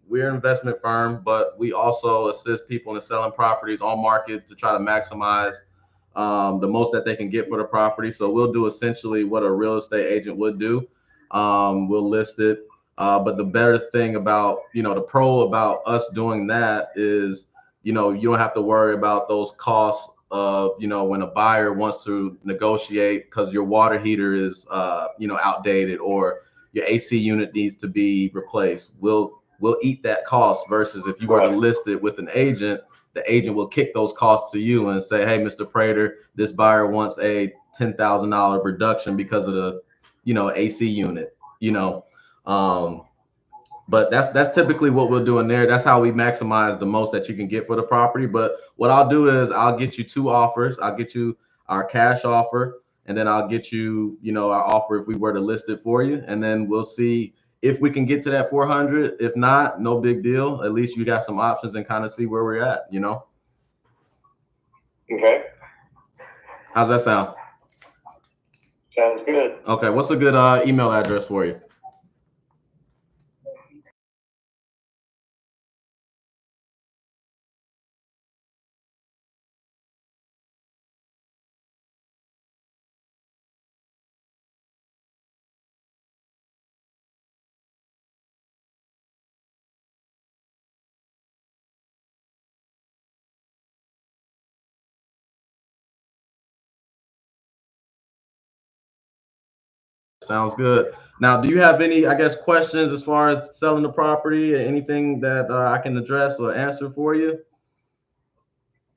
We're an investment firm, but we also assist people in selling properties on market to try to maximize the most that they can get for the property. So we'll do essentially what a real estate agent would do. We'll list it. But the better thing about, the pro about us doing that is, you don't have to worry about those costs of, when a buyer wants to negotiate because your water heater is, outdated or your AC unit needs to be replaced. We'll eat that cost versus if you were to list it with an agent, the agent will kick those costs to you and say, hey, Mr. Prater, this buyer wants a $10,000 reduction because of the, AC unit, but that's typically what we'll do in there. That's how we maximize the most that you can get for the property. But what I'll do is I'll get you 2 offers. I'll get you our cash offer, and then I'll get you, our offer if we were to list it for you. And then we'll see if we can get to that 400. If not, no big deal. At least you got some options and kind of see where we're at, Okay. How's that sound? Sounds good. Okay. What's a good email address for you? Sounds good. Now, do you have any, questions as far as selling the property? Anything that I can address or answer for you?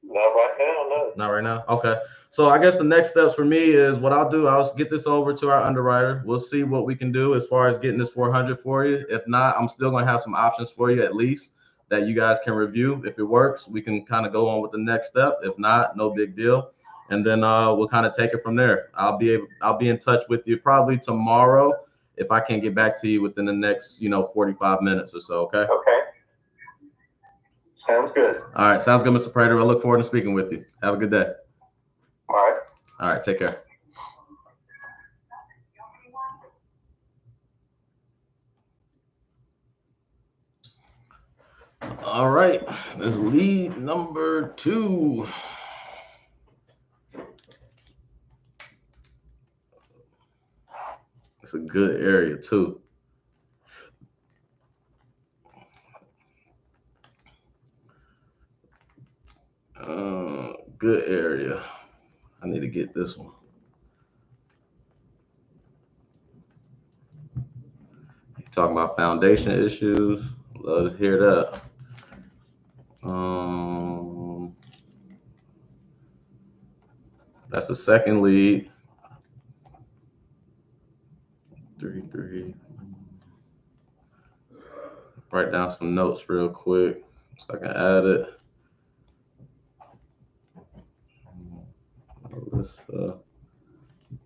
Not right now, no. Not right now. Okay. So I guess the next steps for me is what I'll do. I'll get this over to our underwriter. We'll see what we can do as far as getting this 400 for you. If not, I'm still going to have some options for you at least that you guys can review. If it works, we can kind of go on with the next step. If not, no big deal. And then we'll kind of take it from there. I'll be in touch with you probably tomorrow if I can't get back to you within the next, 45 minutes or so. Okay. Okay. Sounds good. All right. Sounds good, Mr. Prater. I look forward to speaking with you. Have a good day. All right. All right. Take care. All right. That's lead number 2. It's a good area too. Good area. I need to get this one. Talking about foundation issues. Love to hear that. That's the second lead. 3-3. Write down some notes real quick so I can add it. Melissa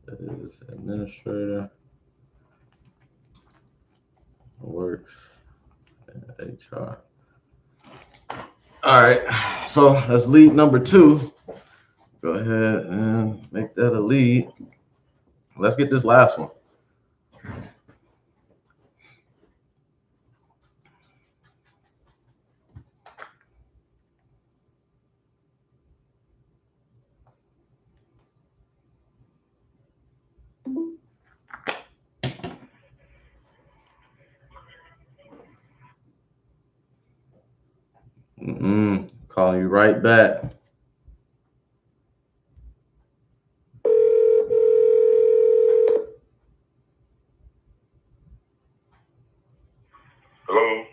is administrator. Works in HR. All right, so that's lead number 2. Go ahead and make that a lead. Let's get this last one. Calling you right back. Hello.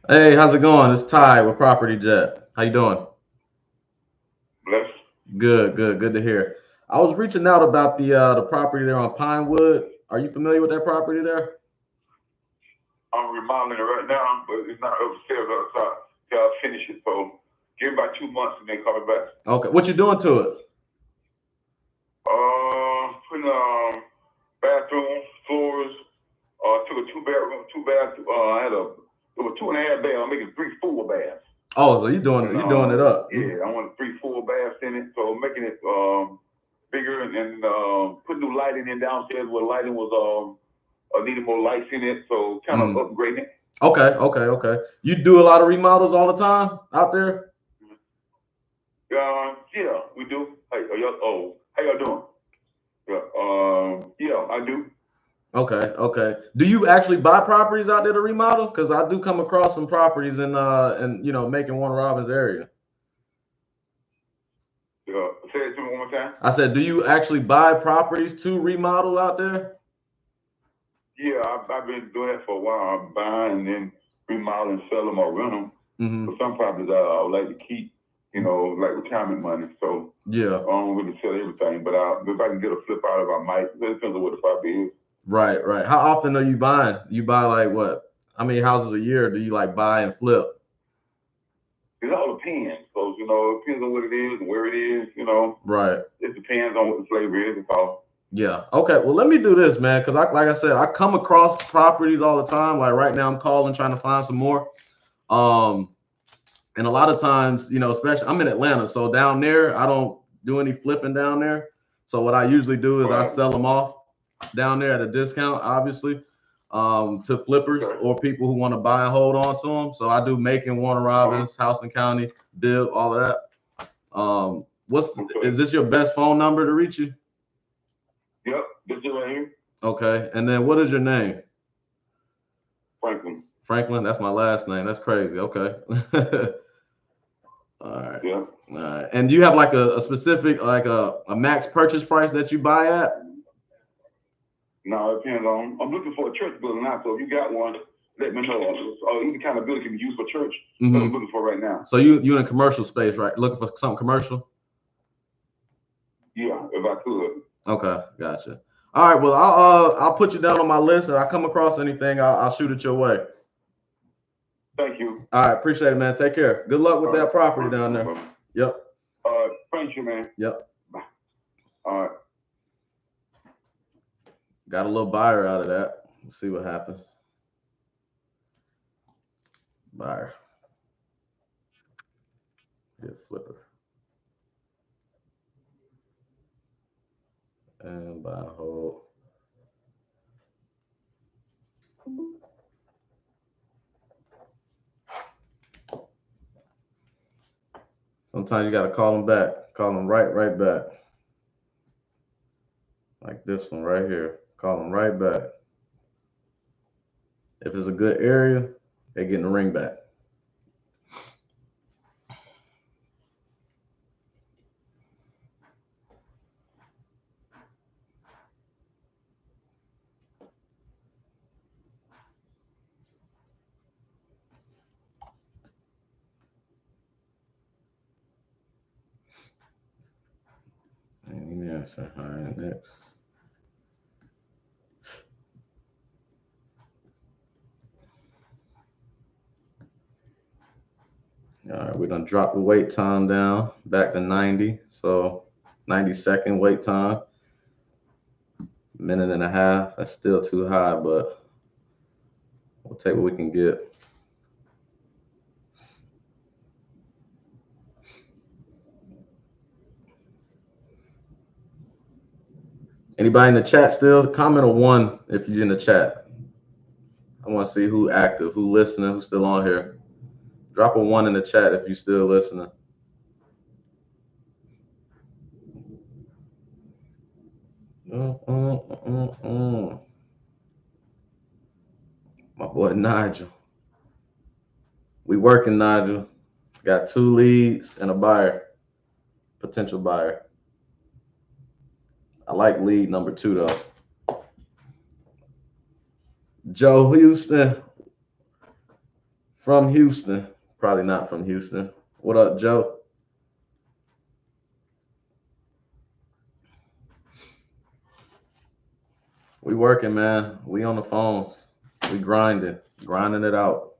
Hey, how's it going? It's Ty with Property Jet. How you doing? Bless. Good to hear. I was reaching out about the property there on Pinewood. Are you familiar with that property there? I'm remodeling it right now, but it's not upstairs outside. I'll finish it, so give it about 2 months and then call it back. Okay, what you doing to it? Putting bathrooms, floors. Took a 2-bedroom, 2-bath. It was 2.5 baths. I'm making 3 full baths. Oh, so you doing it up? Yeah, I want 3 full baths in it, so making it bigger and putting new lighting in downstairs where lighting was needed more lights in it, so kind of upgrading it. Okay. You do a lot of remodels all the time out there? Yeah, we do. Hey, how y'all doing? Yeah, I do. Okay. Do you actually buy properties out there to remodel? Because I do come across some properties in Macon, Warner Robins area. Say it to me one more time. I said, do you actually buy properties to remodel out there? Yeah, I've been doing that for a while. I buy and then remodel and sell them or rent them. For some properties, I would like to keep you know, like retirement money. So yeah, I don't really sell everything, but if I can get a flip out of it, I might. It depends on what the property is. right, right. How often are you buying? You buy like what? How many houses a year do you like buy and flip? It all depends. So, you know, it depends on what it is and where it is, you know. Right. It depends on what the flavor is, it's all. Yeah. Okay. Well, let me do this, man, because like I said, I come across properties all the time. Like right now, I'm calling trying to find some more. And a lot of times, you know, especially I'm in Atlanta, so down there, I don't do any flipping down there. So what I usually do is I sell them off down there at a discount, obviously, to flippers or people who want to buy and hold on to them. So I do Macon, Warner Robins, Houston County, Bibb, all of that. Is this your best phone number to reach you? Yep, this is right here. Okay. And then what is your name? Franklin. Franklin, that's my last name. That's crazy. Okay. All right. Yeah. All right. And do you have like a specific, like a max purchase price that you buy at? No, it depends on. I'm looking for a church building now, so if you got one, let me know. Or any kind of building can be used for church. That's what I'm looking for right now. So you in commercial space, right? Looking for something commercial? Yeah, if I could. Okay, gotcha. All right. Well, I'll put you down on my list. If I come across anything, I'll shoot it your way. Thank you. All right, appreciate it, man. Take care. Good luck with that property down there. Yep. Thank you, man. Yep. Bye. All right. Got a little buyer out of that. Let's see what happens. Buyer. Yeah, flipper. And buy and hold. Sometimes you gotta call them back. Call them right back. Like this one right here. Call them right back. If it's a good area, they're getting the ring back. Amen. All right, next. All right, we're gonna drop the wait time down back to 90. So 90-second wait time. Minute and a half. That's still too high, but we'll take what we can get. Anybody in the chat still? Comment a 1 if you're in the chat. I want to see who active, who listening, who's still on here. Drop a 1 in the chat if you're still listening. My boy Nigel. We working, Nigel. Got 2 leads and a buyer, potential buyer. I like lead number 2 though. Joe Houston. From Houston. Probably not from Houston. What up, Joe? We working, man. We on the phones. We grinding it out.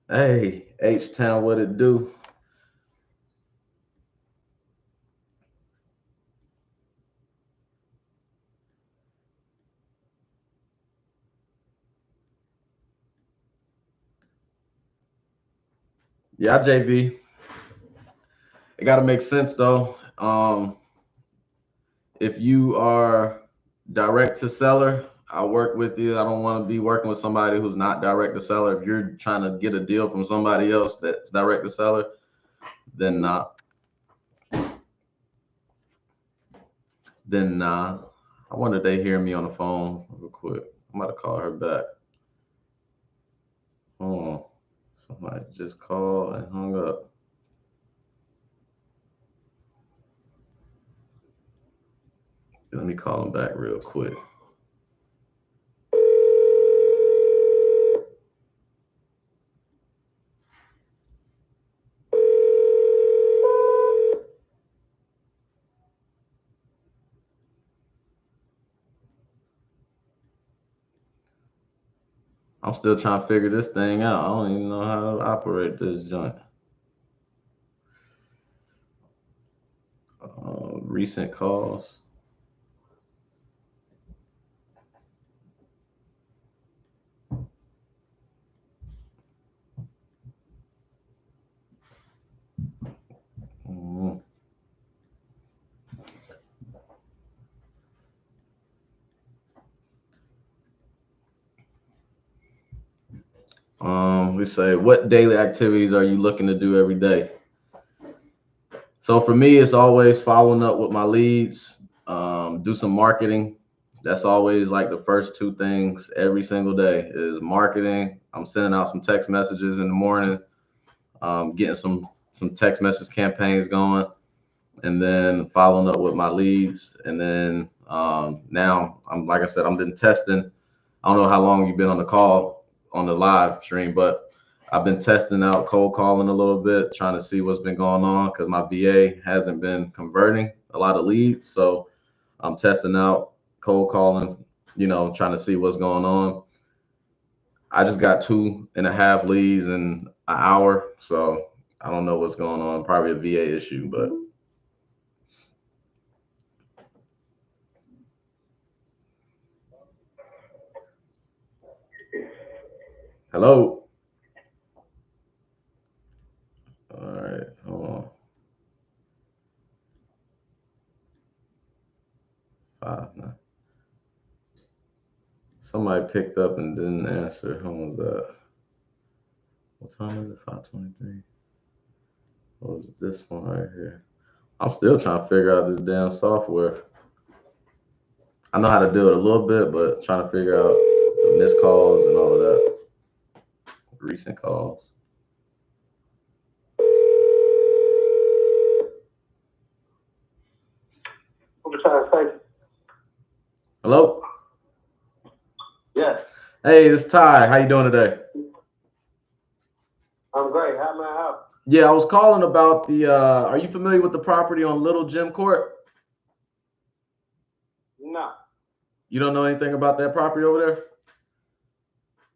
Hey, H-Town, what it do? Yeah, JB. It got to make sense though. If you are direct to seller, I'll work with you. I don't want to be working with somebody who's not direct to seller. If you're trying to get a deal from somebody else that's direct to seller, then not. Then nah. I wonder if they hear me on the phone real quick. I'm about to call her back. Hold on. Somebody just called and hung up. Let me call him back real quick. I'm still trying to figure this thing out. I don't even know how to operate this joint. Recent calls. We say, what daily activities are you looking to do every day? So for me, it's always following up with my leads, do some marketing. That's always like the first two things every single day is marketing. I'm sending out some text messages in the morning, getting some text message campaigns going, and then following up with my leads. And then now I'm, like I said, I've been testing. I don't know how long you've been on the call on the live stream, but I've been testing out cold calling a little bit, trying to see what's been going on because my VA hasn't been converting a lot of leads. So I'm testing out cold calling, you know, trying to see what's going on. I just got 2.5 leads in an hour. So I don't know what's going on. Probably a VA issue, but. Hello. All right, hold on. 5 now. Somebody picked up and didn't answer. Who was that? What time is it? 5:23. What was this one right here? I'm still trying to figure out this damn software. I know how to do it a little bit, but trying to figure out the missed calls and all of that. Recent calls. Hello? Yes, Hey, it's Ty. How you doing today? I'm great. How may I help? Yeah, I was calling about the, are you familiar with the property on Little Gym Court? No, You don't know anything about that property over there?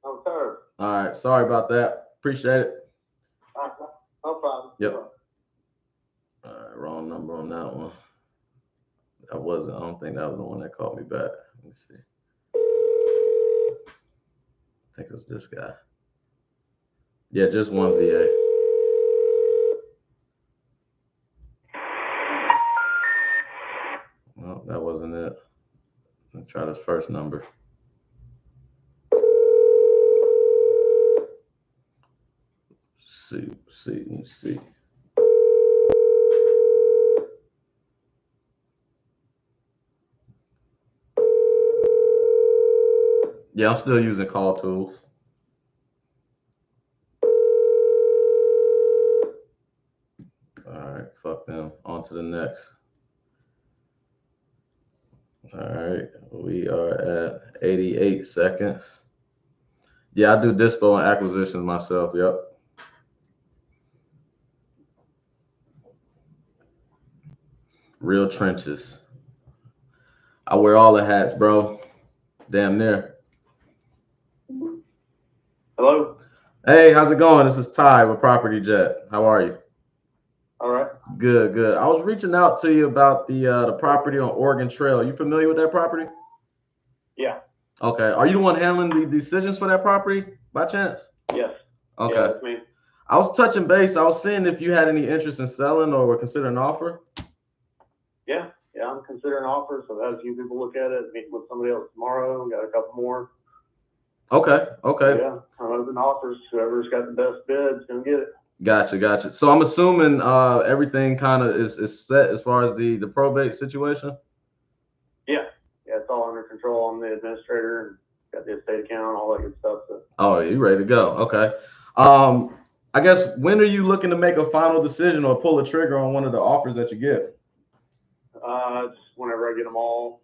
I'm sorry. All right, sorry about that. Appreciate it. No problem. Yep. All right, wrong number on that one. I don't think that was the one that called me back. Let me see. I think it was this guy. Yeah, just one VA. No, that wasn't it. Let's try this first number. Let's see. Yeah, I'm still using call tools. All right, fuck them. On to the next. All right, we are at 88 seconds. Yeah, I do dispo and acquisitions myself. Yep. Real trenches. I wear all the hats, bro. Damn near. Hello? Hey, how's it going? This is Ty with Property Jet. How are you? All right. Good, good. I was reaching out to you about the property on Oregon Trail. You familiar with that property? Yeah. Okay. Are you the one handling the decisions for that property by chance? Yes. Okay. Yeah, that's me. I was touching base. I was seeing if you had any interest in selling or were considering an offer. Yeah. Yeah, I'm considering offers. I've had a few people look at it, meeting with somebody else tomorrow. Got a couple more. Okay. Okay. Yeah, I'm open offers. Whoever's got the best bid is gonna get it. Gotcha. So I'm assuming everything kind of is set as far as the probate situation. Yeah. Yeah, it's all under control. I'm the administrator and got the estate account, all that good stuff. So. Oh, you ready to go? Okay. I guess when are you looking to make a final decision or pull a trigger on one of the offers that you get? Just whenever I get them all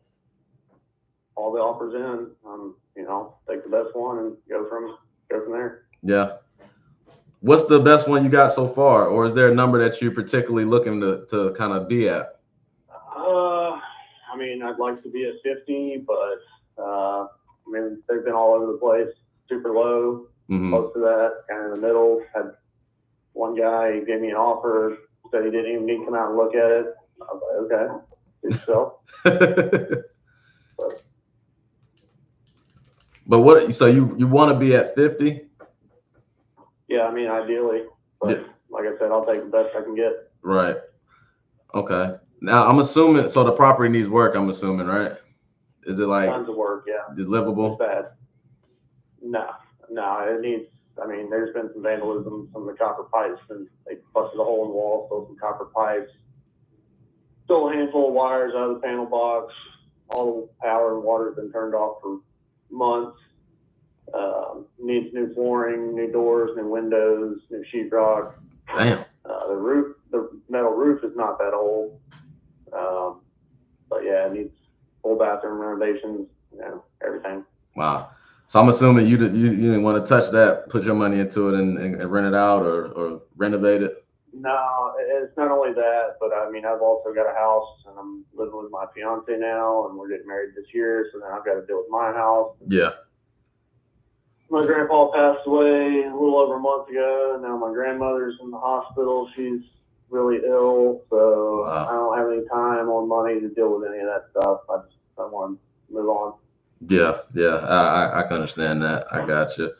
the offers in, take the best one and go from there. Yeah. What's the best one you got so far, or is there a number that you're particularly looking to kind of be at? I'd like to be at 50, but they've been all over the place. super low, close to that, kind of in the middle. Had one guy, he gave me an offer, said he didn't even need to come out and look at it. I was like, okay, good yourself. But what? So you want to be at 50? Yeah, I mean, ideally, but like I said, I'll take the best I can get. Right. Okay. Now I'm assuming, so the property needs work. I'm assuming, right? Is it like tons of work? Yeah. Is livable? It's bad. No, it needs. I mean, there's been some vandalism, some of the copper pipes, and they busted a hole in the wall, stole some copper pipes, stole a handful of wires out of the panel box. All the power and water has been turned off for months. Needs new flooring, new doors, new windows, new sheetrock. Damn. The metal roof is not that old. But yeah, it needs full bathroom renovations, everything. Wow. So I'm assuming you didn't want to touch that, put your money into it and rent it out or renovate it? No, it's not only that, but I mean, I've also got a house and I'm living with my fiance now and we're getting married this year. So then I've got to deal with my house. Yeah. My grandpa passed away a little over a month ago, and now my grandmother's in the hospital. She's really ill, so wow. I don't have any time or money to deal with any of that stuff. I want to move on. Yeah, I can understand that. I got you.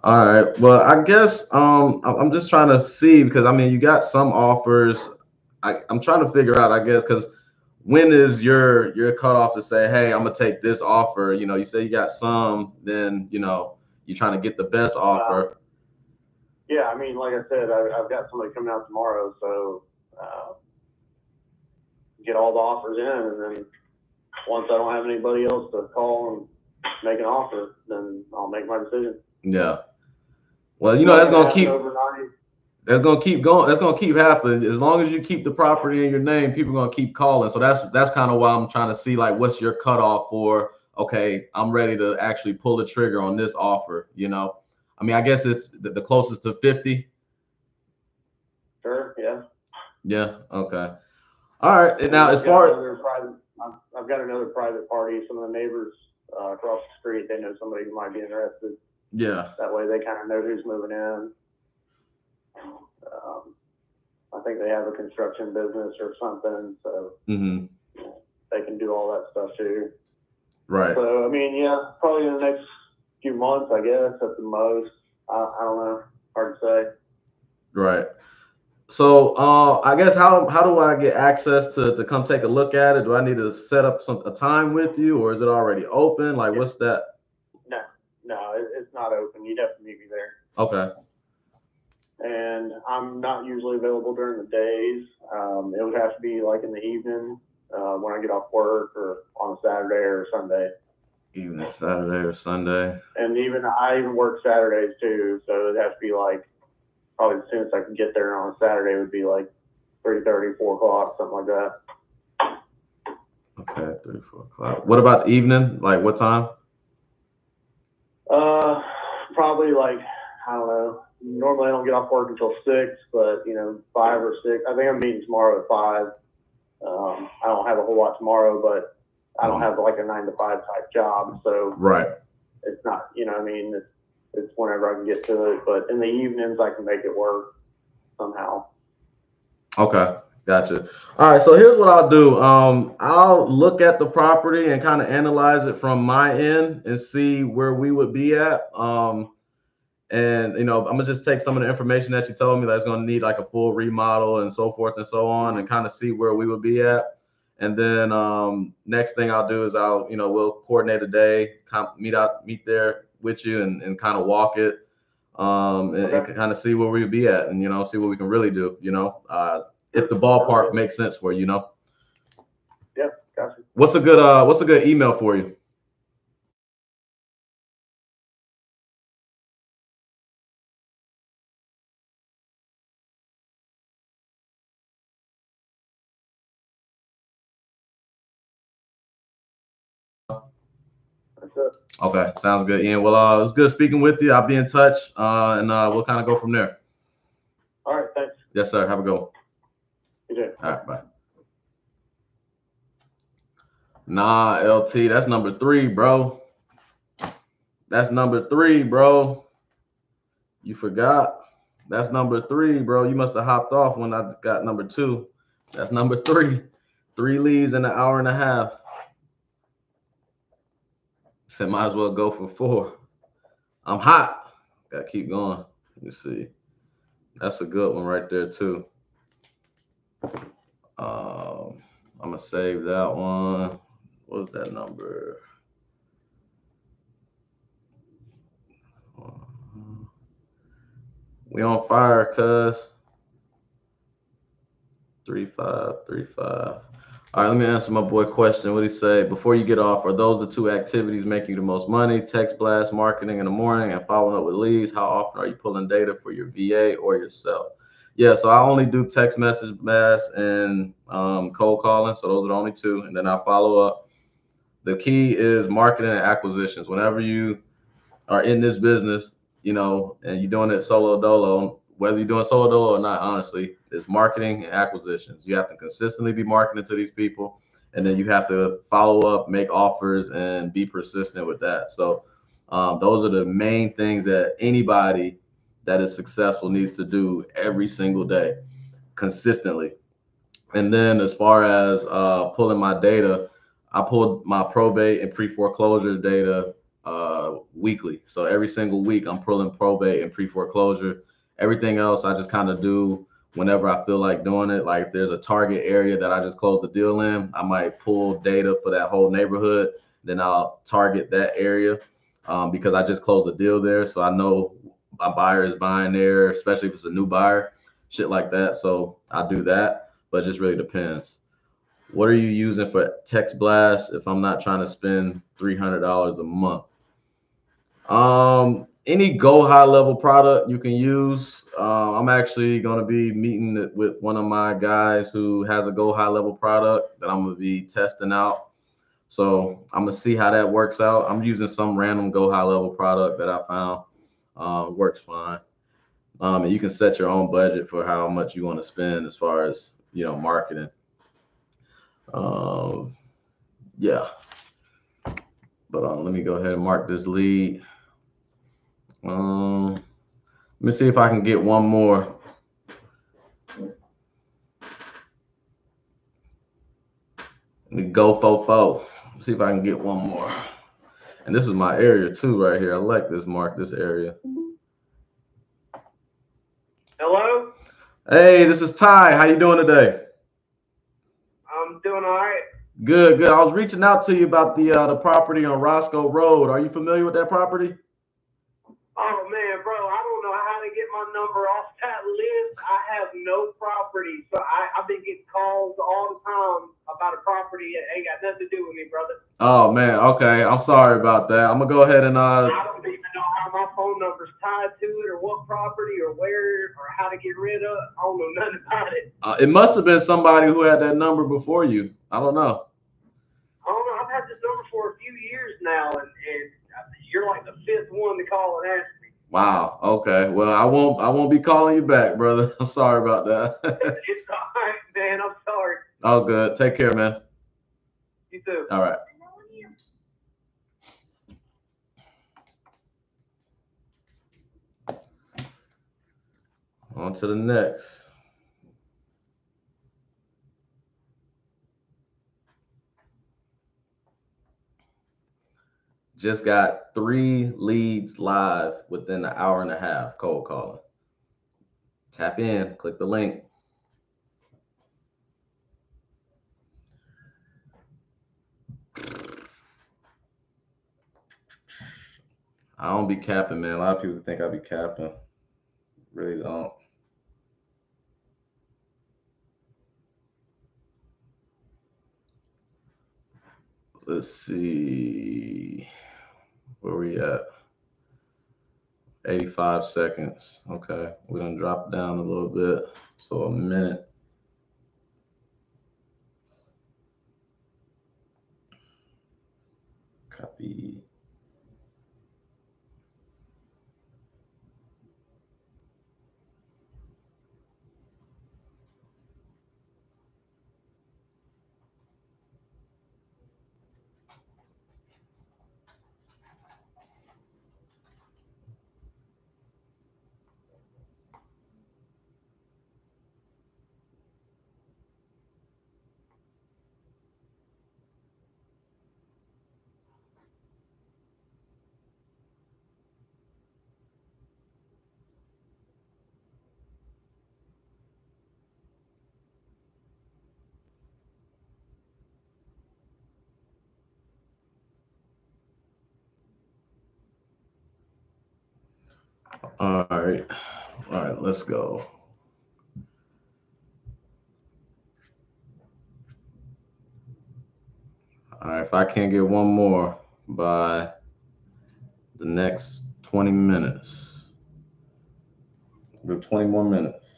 All right. Well, I guess I'm just trying to see, because I mean you got some offers. I'm trying to figure out, I guess, because when is your cutoff to say, hey, I'm gonna take this offer? You say you got some, then you're trying to get the best offer. Yeah, I mean, like I said, I've got somebody coming out tomorrow, so get all the offers in, and then once I don't have anybody else to call and make an offer, then I'll make my decision. Yeah. Well, that's gonna keep overnight. That's gonna keep going. That's gonna keep happening. As long as you keep the property in your name, people are gonna keep calling. So that's kind of why I'm trying to see, like, what's your cutoff for, okay, I'm ready to actually pull the trigger on this offer. I mean, I guess it's the closest to 50. Sure. Yeah. Yeah. Okay. All right. And now, as far as I've got another private party, some of the neighbors across the street, they know somebody who might be interested. Yeah. That way they kind of know who's moving in. I think they have a construction business or something, so they can do all that stuff too. Right. So, I mean, yeah, probably in the next few months, I guess, at the most. I don't know. Hard to say. Right. So, I guess how do I get access to come take a look at it? Do I need to set up a time with you, or is it already open? Like, what's that? No, it's not open. You'd have to meet me there. Okay. And I'm not usually available during the days. It would have to be like in the evening when I get off work, or on a Saturday or Sunday. Evening, Saturday or Sunday. And I even work Saturdays too, so it'd have to be like, probably as soon as I can get there on a Saturday would be like 3:30, 4 o'clock, something like that. Okay, 3, 4 o'clock. What about the evening? Like what time? Probably like, I don't know. Normally I don't get off work until 6, but 5 or 6. I think I'm meeting tomorrow at 5. I don't have a whole lot tomorrow, but I don't have like a 9 to 5 type job, so right. It's not, I mean, it's whenever I can get to it, but in the evenings I can make it work somehow. Okay, gotcha. All right, so here's what I'll do. I'll look at the property and kind of analyze it from my end and see where we would be at. And I'm gonna just take some of the information that you told me that's gonna need like a full remodel and so forth and so on, and kind of see where we would be at. And then next thing I'll do is we'll coordinate a day, meet there with you and kind of walk it, and kind of see where we would be at, and see what we can really do. If the ballpark makes sense for you. Yeah, gotcha. What's a good email for you? Okay, sounds good, Ian. Well, it's good speaking with you. I'll be in touch, and we'll kind of go from there. All right, thanks. Yes, sir. Have a good one. You too. All right, bye. Nah, LT, that's number 3, bro. That's number 3, bro. You forgot. That's number 3, bro. You must have hopped off when I got number 2. That's number 3. 3 leads in an hour and a half. Said might as well go for 4. I'm hot. Gotta keep going. Let me see. That's a good one right there too. I'm gonna save that one. What's that number? We on fire, cuz. 3535. All right, let me answer my boy question. What he say? Before you get off, are those the 2 activities making you the most money? Text blast marketing in the morning and following up with leads. How often are you pulling data for your VA or yourself? Yeah, so I only do text message blast and cold calling. So those are the only 2. And then I follow up. The key is marketing and acquisitions. Whenever you are in this business, you know, and you're doing it solo dolo, whether you're doing solo dolo or not, honestly, it's marketing and acquisitions. You have to consistently be marketing to these people, and then you have to follow up, make offers, and be persistent with that. So those are the main things that anybody that is successful needs to do every single day, consistently. And then as far as pulling my data, I pulled my probate and pre-foreclosure data weekly. So every single week I'm pulling probate and pre-foreclosure. Everything else I just kind of do whenever I feel like doing it. Like if there's a target area that I just closed the deal in, I might pull data for that whole neighborhood. Then I'll target that area because I just closed the deal there. So I know my buyer is buying there, especially if it's a new buyer, shit like that. So I do that, but it just really depends. What are you using for text blast if I'm not trying to spend $300 a month? Any Go High level product you can use. I'm actually going to be meeting with one of my guys who has a Go High level product that I'm going to be testing out. So I'm going to see how that works out. I'm using some random Go High level product that I found. Works fine. And you can set your own budget for how much you want to spend as far as, you know, marketing. Yeah. But let me go ahead and mark this lead. Let me see if I can get one more. Let me go fo. See if I can get one more. And this is my area too, right here. I like this mark, this area. Hello? Hey, this is Ty. How you doing today? I'm doing all right. Good. I was reaching out to you about the property on Roscoe Road. Are you familiar with that property? Oh man, bro, I don't know how to get my number off that list. I have no property, so I've been getting calls all the time about a property that ain't got nothing to do with me, brother. Oh man, okay. I'm sorry about that. I'm gonna go ahead and I don't even know how my phone number's tied to it, or what property, or where, or how to get rid of it. I don't know nothing about it. It must have been somebody who had that number before you. I don't know. I don't know. I've had this number for a few years now, and you're like the 5th one to call and ask me. Wow. Okay. Well, I won't be calling you back, brother. I'm sorry about that. It's all right, man. I'm sorry. All good. Take care, man. You too. All right. On to the next. Just got 3 leads live within an hour and a half cold calling. Tap in, click the link. I don't be capping, man. A lot of people think I be capping. Really don't. Let's see. Where we at? 85 seconds. Okay. We're going to drop down a little bit. So a minute. Copy. All right, let's go. All right, if I can't get one more by the next 20 minutes, do 20 more minutes.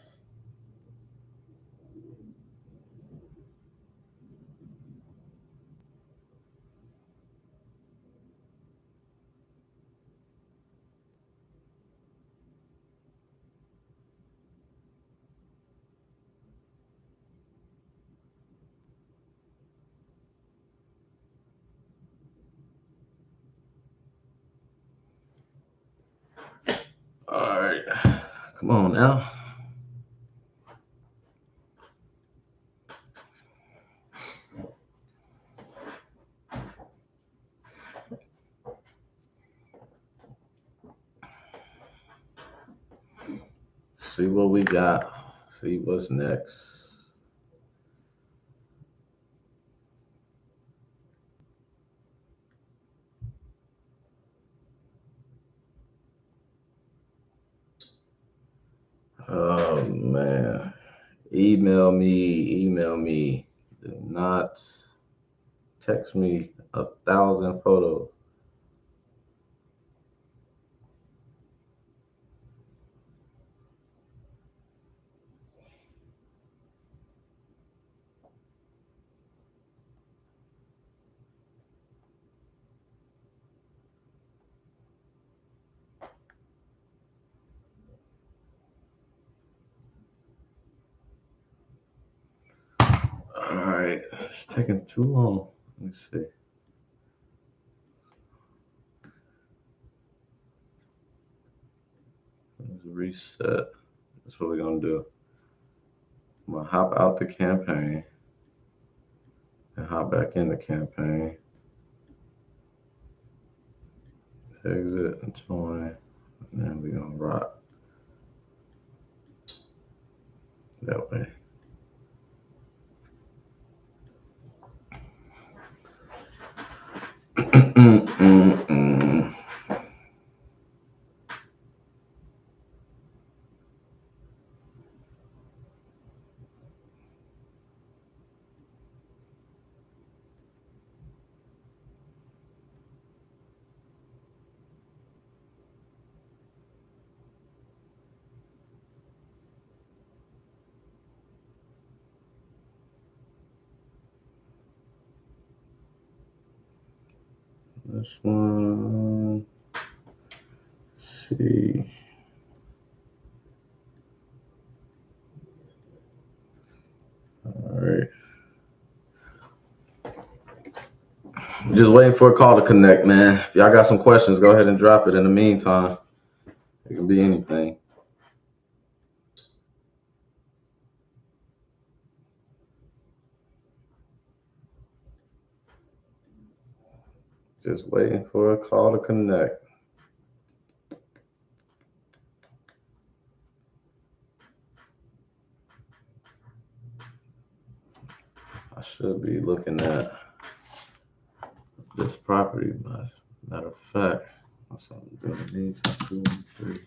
All right, come on now. See what we got. See what's next. Oh man. Email me. Do not text me 1,000 photos. All right, it's taking too long. Let me see. Let's reset. That's what we're gonna do. I'm gonna hop out the campaign and hop back in the campaign. Exit and join, and then we're gonna rock that way. This one, let's see. All right. Just waiting for a call to connect, man. If y'all got some questions, go ahead and drop it. In the meantime, it can be anything. Just waiting for a call to connect. I should be looking at this property, but matter of fact, that's what I'm doing. It needs 2, 3.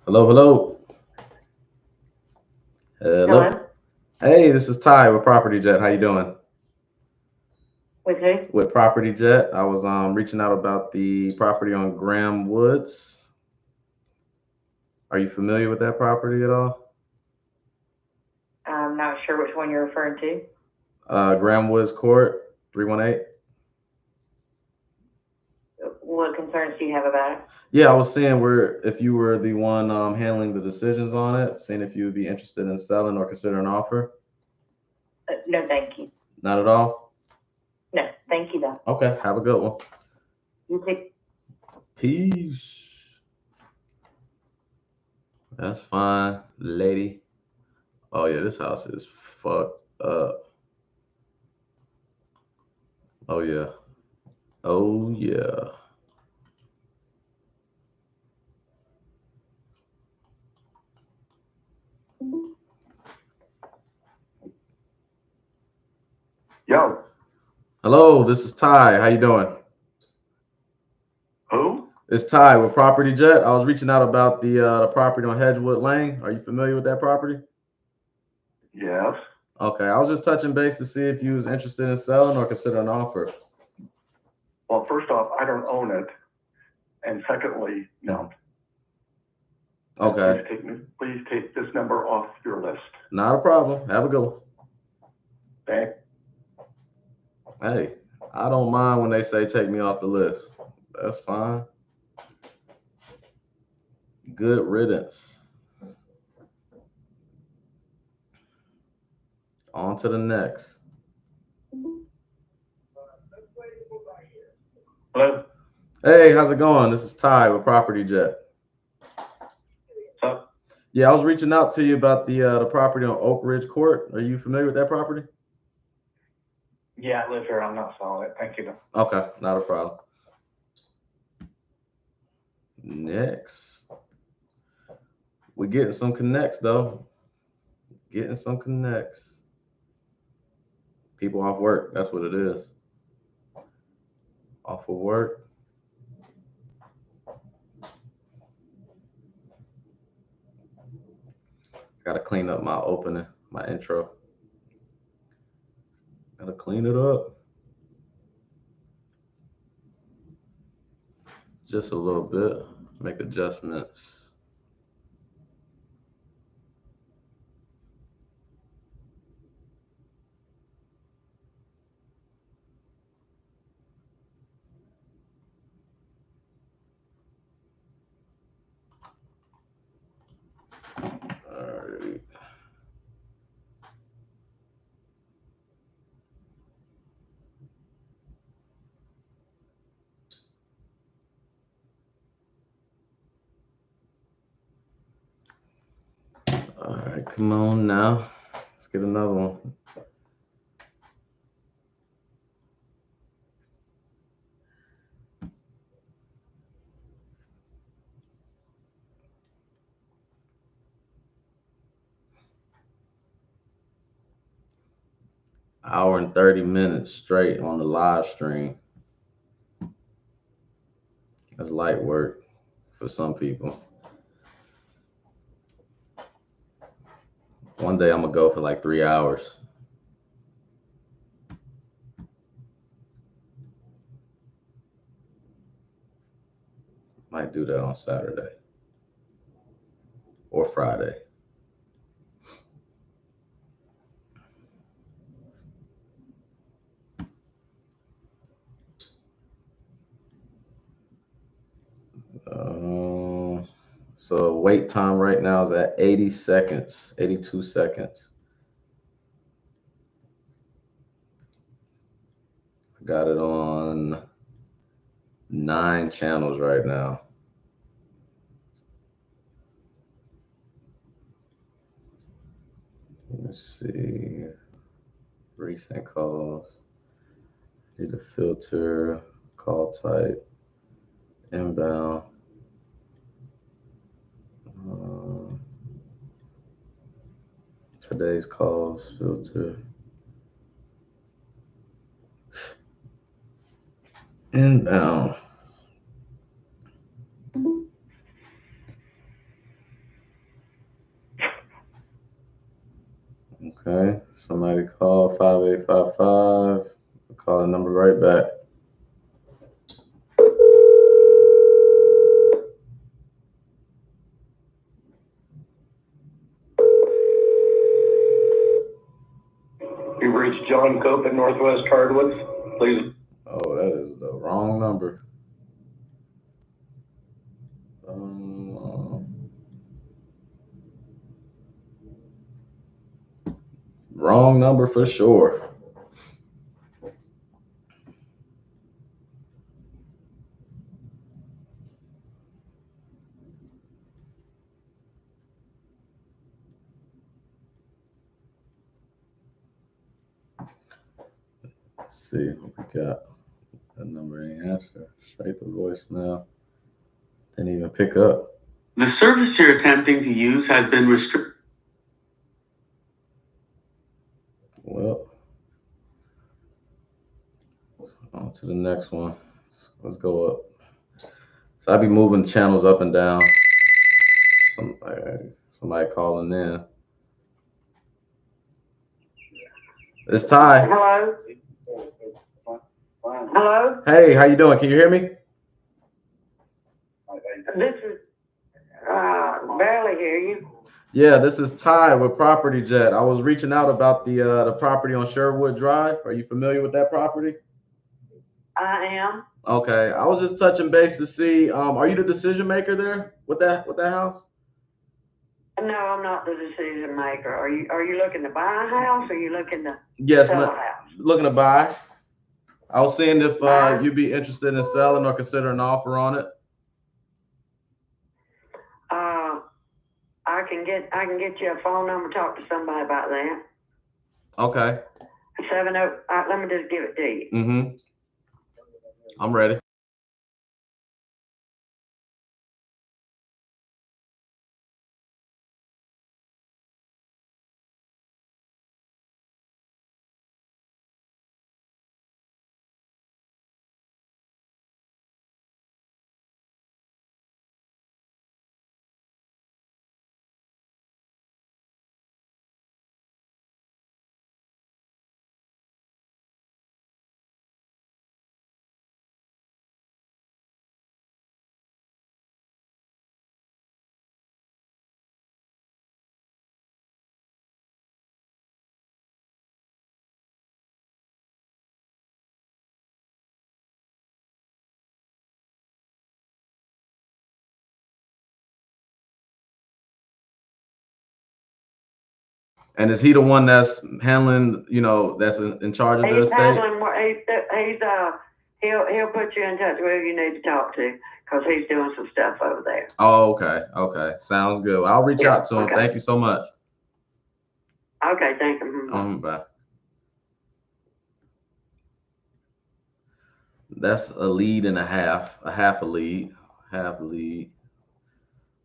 Hello. Hello? Hey, this is Ty with Property Jet. How you doing? With who? With Property Jet. I was reaching out about the property on Graham Woods. Are you familiar with that property at all? I'm not sure which one you're referring to. Graham Woods Court, 318. What concerns do you have about it? Yeah, I was seeing if you were the one handling the decisions on it, seeing if you would be interested in selling or consider an offer. No, thank you. Not at all? No, thank you, though. Okay, have a good one. You too. Peace. That's fine, lady. Oh yeah, this house is fucked up. Oh yeah. Oh yeah. Yo, Hello, this is Ty. How you doing? who? It's Ty with Property Jet. I was reaching out about the property on Hedgewood Lane. Are you familiar with that property? Yes. Okay, I was just touching base to see if you was interested in selling or consider an offer. Well, first off, I don't own it. And secondly, no. Okay, Please take this number off your list. not a problem. Have a good one. Okay? Hey, I don't mind when they say take me off the list. That's fine. Good riddance. On to the next. Hello? Hey, how's it going? This is Ty with Property Jet. What's up? Yeah, I was reaching out to you about the property on Oak Ridge Court. Are you familiar with that property? Yeah, I live here. I'm not selling it. Thank you. Okay, not a problem. Next. We're getting some connects though. Getting some connects. People off work, that's what it is. Off of work. Gotta clean up my opening, my intro. Gotta clean it up. Just a little bit. Make adjustments. Alright. Alright, come on now. Let's get another one. Hour and 30 minutes straight on the live stream. That's light work for some people. One day I'm gonna go for like 3 hours. Might do that on Saturday or Friday. So wait time right now is at 80 seconds, 82 seconds. I got it on 9 channels right now. Let's see. Recent calls. Need to filter, call type, inbound. Today's calls, filter. Inbound. Okay, somebody call 5855. Call the number right back. You've reached John Cope at Northwest Hardwoods. Please. Oh, that is the wrong number. Wrong number for sure. Let's see what we got. That number ain't answer. Straight to voicemail. Didn't even pick up. The service you're attempting to use has been restricted. Well, on to the next one. Let's go up. So I be moving channels up and down. Somebody calling in. It's Ty. Hello? Hello? Hey, how you doing? Can you hear me? This is, barely hear you. Yeah, this is Ty with Property Jet. I was reaching out about the property on Sherwood Drive. Are you familiar with that property? I am. Okay, I was just touching base to see. Are you the decision maker there with that house? No, I'm not the decision maker. Are you looking to buy a house or are you looking to Yes, sell a ma'am. house? Looking to buy. I was seeing if you'd be interested in selling or consider an offer on it. I can get you a phone number, talk to somebody about that. Okay. 70, let me just give it to you. Mm-hmm. I'm ready. And is he the one that's handling, that's in charge of the estate? He'll put you in touch with who you need to talk to because he's doing some stuff over there. Oh, okay. Sounds good. Well, I'll reach out to him. Okay. Thank you so much. Okay, thank you. Bye. That's a lead and a half a lead. Half lead.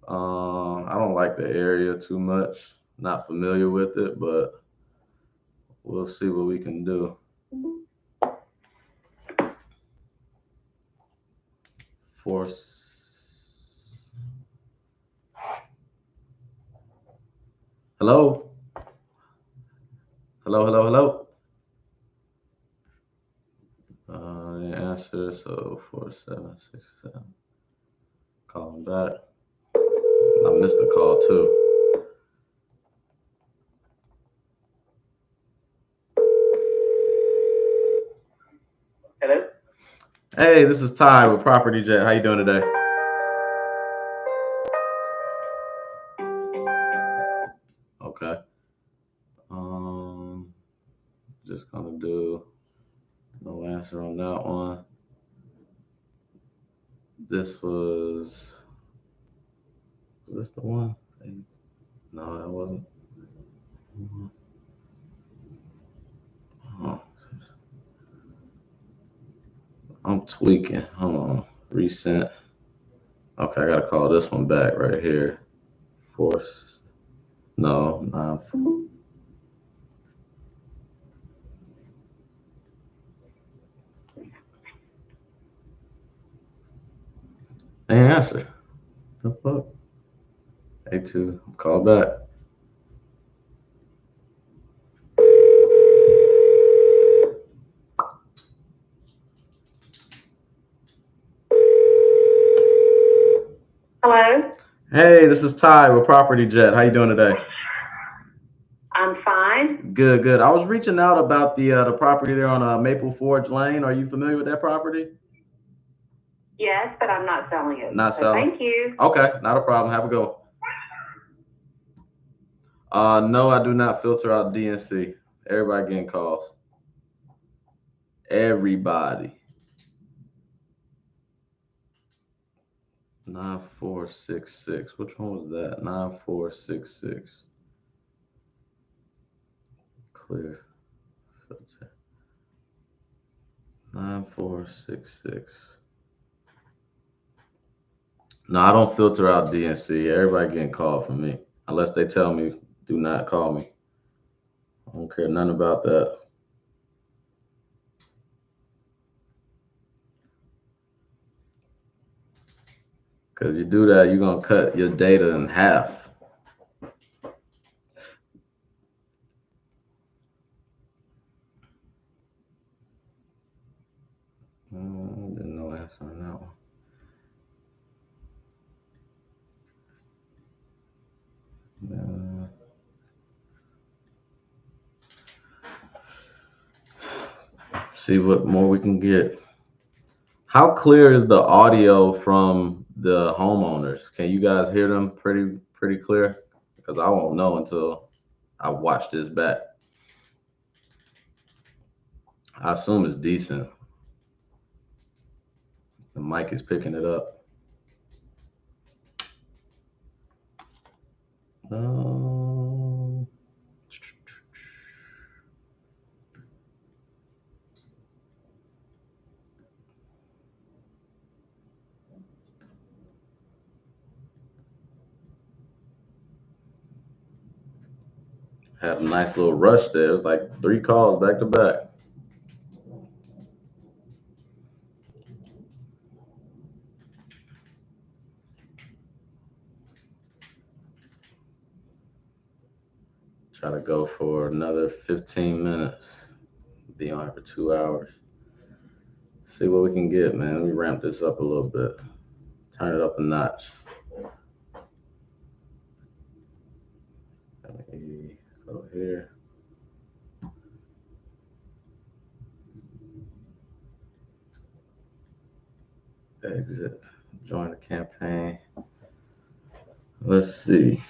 I don't like the area too much. Not familiar with it, but we'll see what we can do. Hello? Hello? Answer, so 4767. Call him back. I missed the call too. Hello? Hey, this is Ty with Property Jet. How you doing today? Okay. Just gonna do no answer on that one. This was this the one? No, that wasn't. Oh, I'm tweaking. Hold on. Recent. Okay, I gotta call this one back right here. Force. No, 9. Ain't answer. The fuck? A2. Call back. Hello? Hey, this is Ty with Property Jet. How you doing today? I'm fine. Good. I was reaching out about the property there on Maple Forge Lane. Are you familiar with that property? Yes, but I'm not selling it. Not So selling. thank you. Okay, not a problem. Have a good one. No, I do not filter out DNC. Everybody getting calls. Everybody. 9466. Which one was that? 9466. Clear. Filter. 9466. No, I don't filter out DNC. Everybody getting called from me. Unless they tell me, do not call me. I don't care nothing about that. Because you do that, you're going to cut your data in half. Didn't know answer on that one. See what more we can get. How clear is the audio from the homeowners? Can you guys hear them pretty clear? Because I won't know until I watch this back. I assume it's decent. The mic is picking it up. Had a nice little rush there. It was like 3 calls back to back. Try to go for another 15 minutes. Be on for 2 hours. See what we can get, man. Let me ramp this up a little bit. Turn it up a notch. Let me go here. Exit. Join the campaign. Let's see.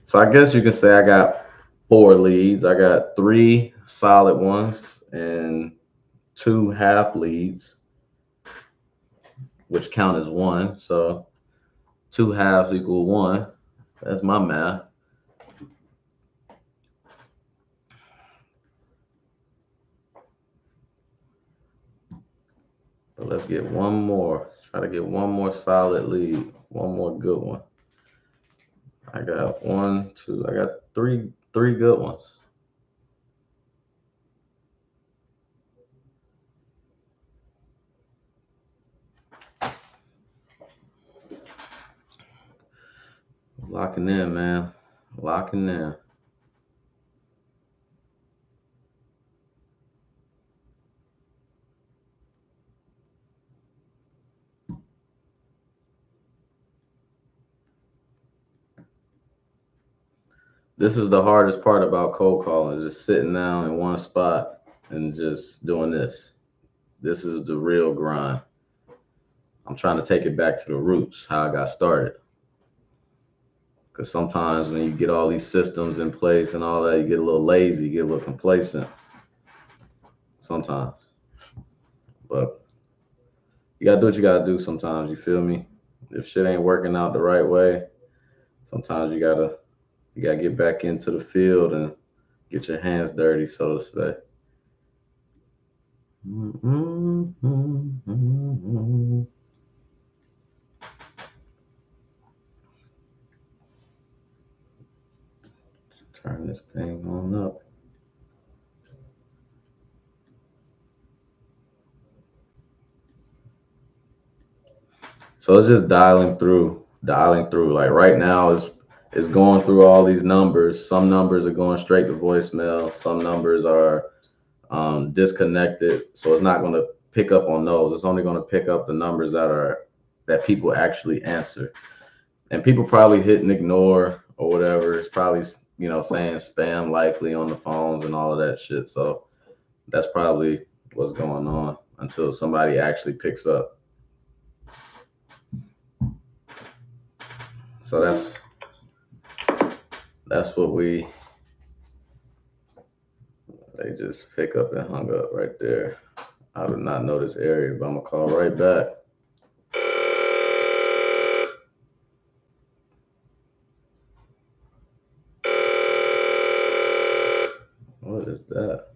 So I guess you can say I got 4 leads. I got 3 solid ones and 2 half leads, which count as 1. So 2 halves equal 1. That's my math. But let's get one more. Try to get one more solid lead. One more good one. I got 1, 2. I got three good ones. Locking in, man. Locking in. This is the hardest part about cold calling, is just sitting down in one spot and just doing this. This is the real grind. I'm trying to take it back to the roots, how I got started. Because sometimes when you get all these systems in place and all that, you get a little lazy, you get a little complacent. Sometimes. But you gotta do what you gotta do sometimes, you feel me? If shit ain't working out the right way, sometimes you gotta get back into the field and get your hands dirty, so to say. Turn this thing on up. So it's just dialing through. Like right now it's going through all these numbers. Some numbers are going straight to voicemail. Some numbers are disconnected. So it's not going to pick up on those. It's only going to pick up the numbers that people actually answer. And people probably hit and ignore or whatever. It's probably, saying spam likely on the phones and all of that shit. So that's probably what's going on until somebody actually picks up. So that's what they just pick up and hung up right there. I did not know this area, but I'm gonna call right back. What is that?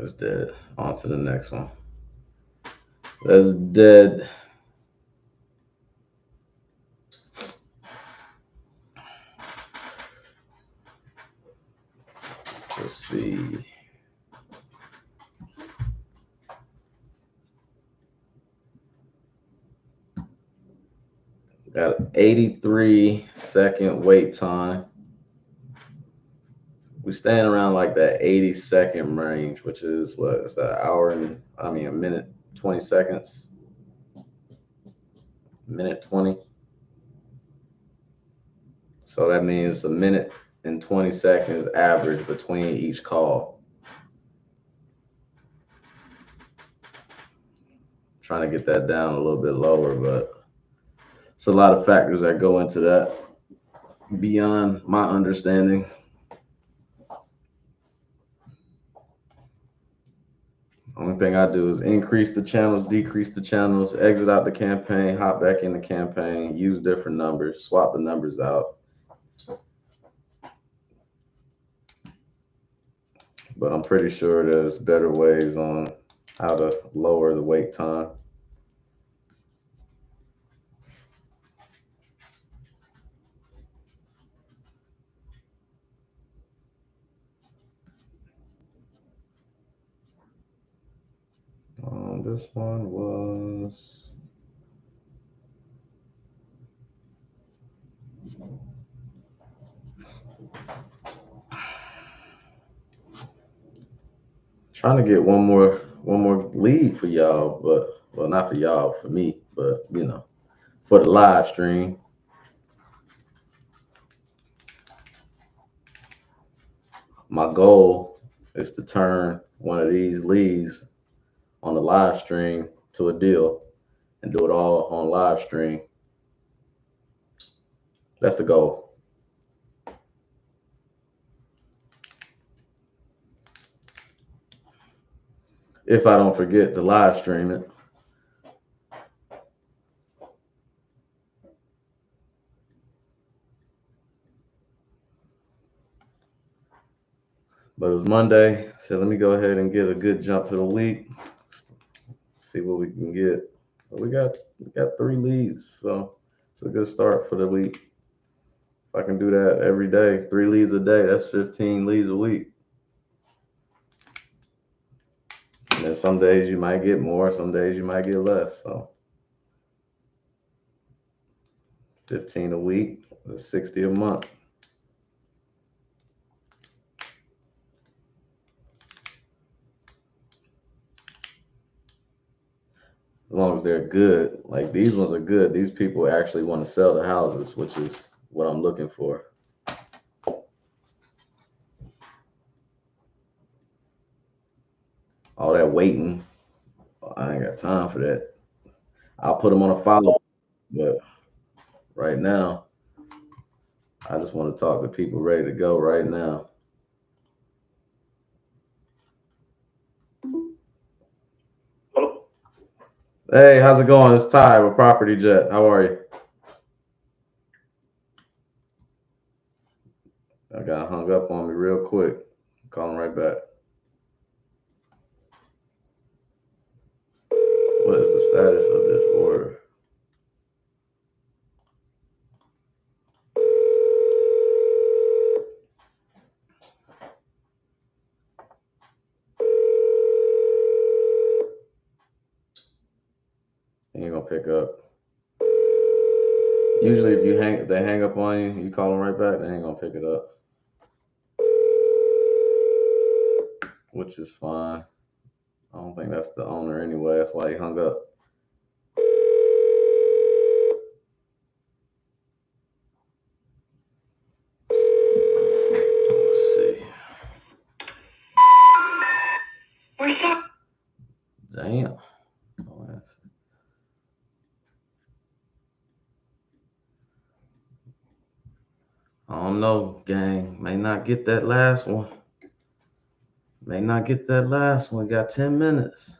It's dead. On to the next one. That's dead. Let's see. Got an 83-second wait time. We stand around like that 80-second range, which is what? It's that hour and a minute 20 seconds. Minute 20. So that means a minute and 20 seconds average between each call. Trying to get that down a little bit lower, but it's a lot of factors that go into that beyond my understanding. Only thing I do is increase the channels, decrease the channels, exit out the campaign, hop back in the campaign, use different numbers, swap the numbers out. But I'm pretty sure there's better ways on how to lower the wait time. This one was trying to get one more lead for y'all, but well, not for y'all, for me, but you know, for the live stream. My goal is to turn one of these leads on the live stream to a deal and do it all on live stream. That's the goal. If I don't forget to live stream it. But it was Monday, so let me go ahead and get a good jump to the week. See what we can get. So we got 3 leads, so it's a good start for the week. If I can do that every day, 3 leads a day, that's 15 leads a week. And then some days you might get more, some days you might get less. So 15 a week, 60 a month. As long as they're good. Like these ones are good. These people actually want to sell the houses, which is what I'm looking for. All that waiting, I ain't got time for that. I'll put them on a follow, but right now, I just want to talk to people ready to go right now. Hello. Hey, how's it going? It's Ty with Property Jet. How are you? I got hung up on me real quick. Calling right back. What is the status of this order? He ain't gonna pick up. Usually if they hang up on you, you call them right back, they ain't gonna pick it up. Which is fine. I don't think that's the owner anyway. That's why he hung up. Let's see. What's up? Damn. I don't know, gang. May not get that last one. May not get that last one. Got 10 minutes.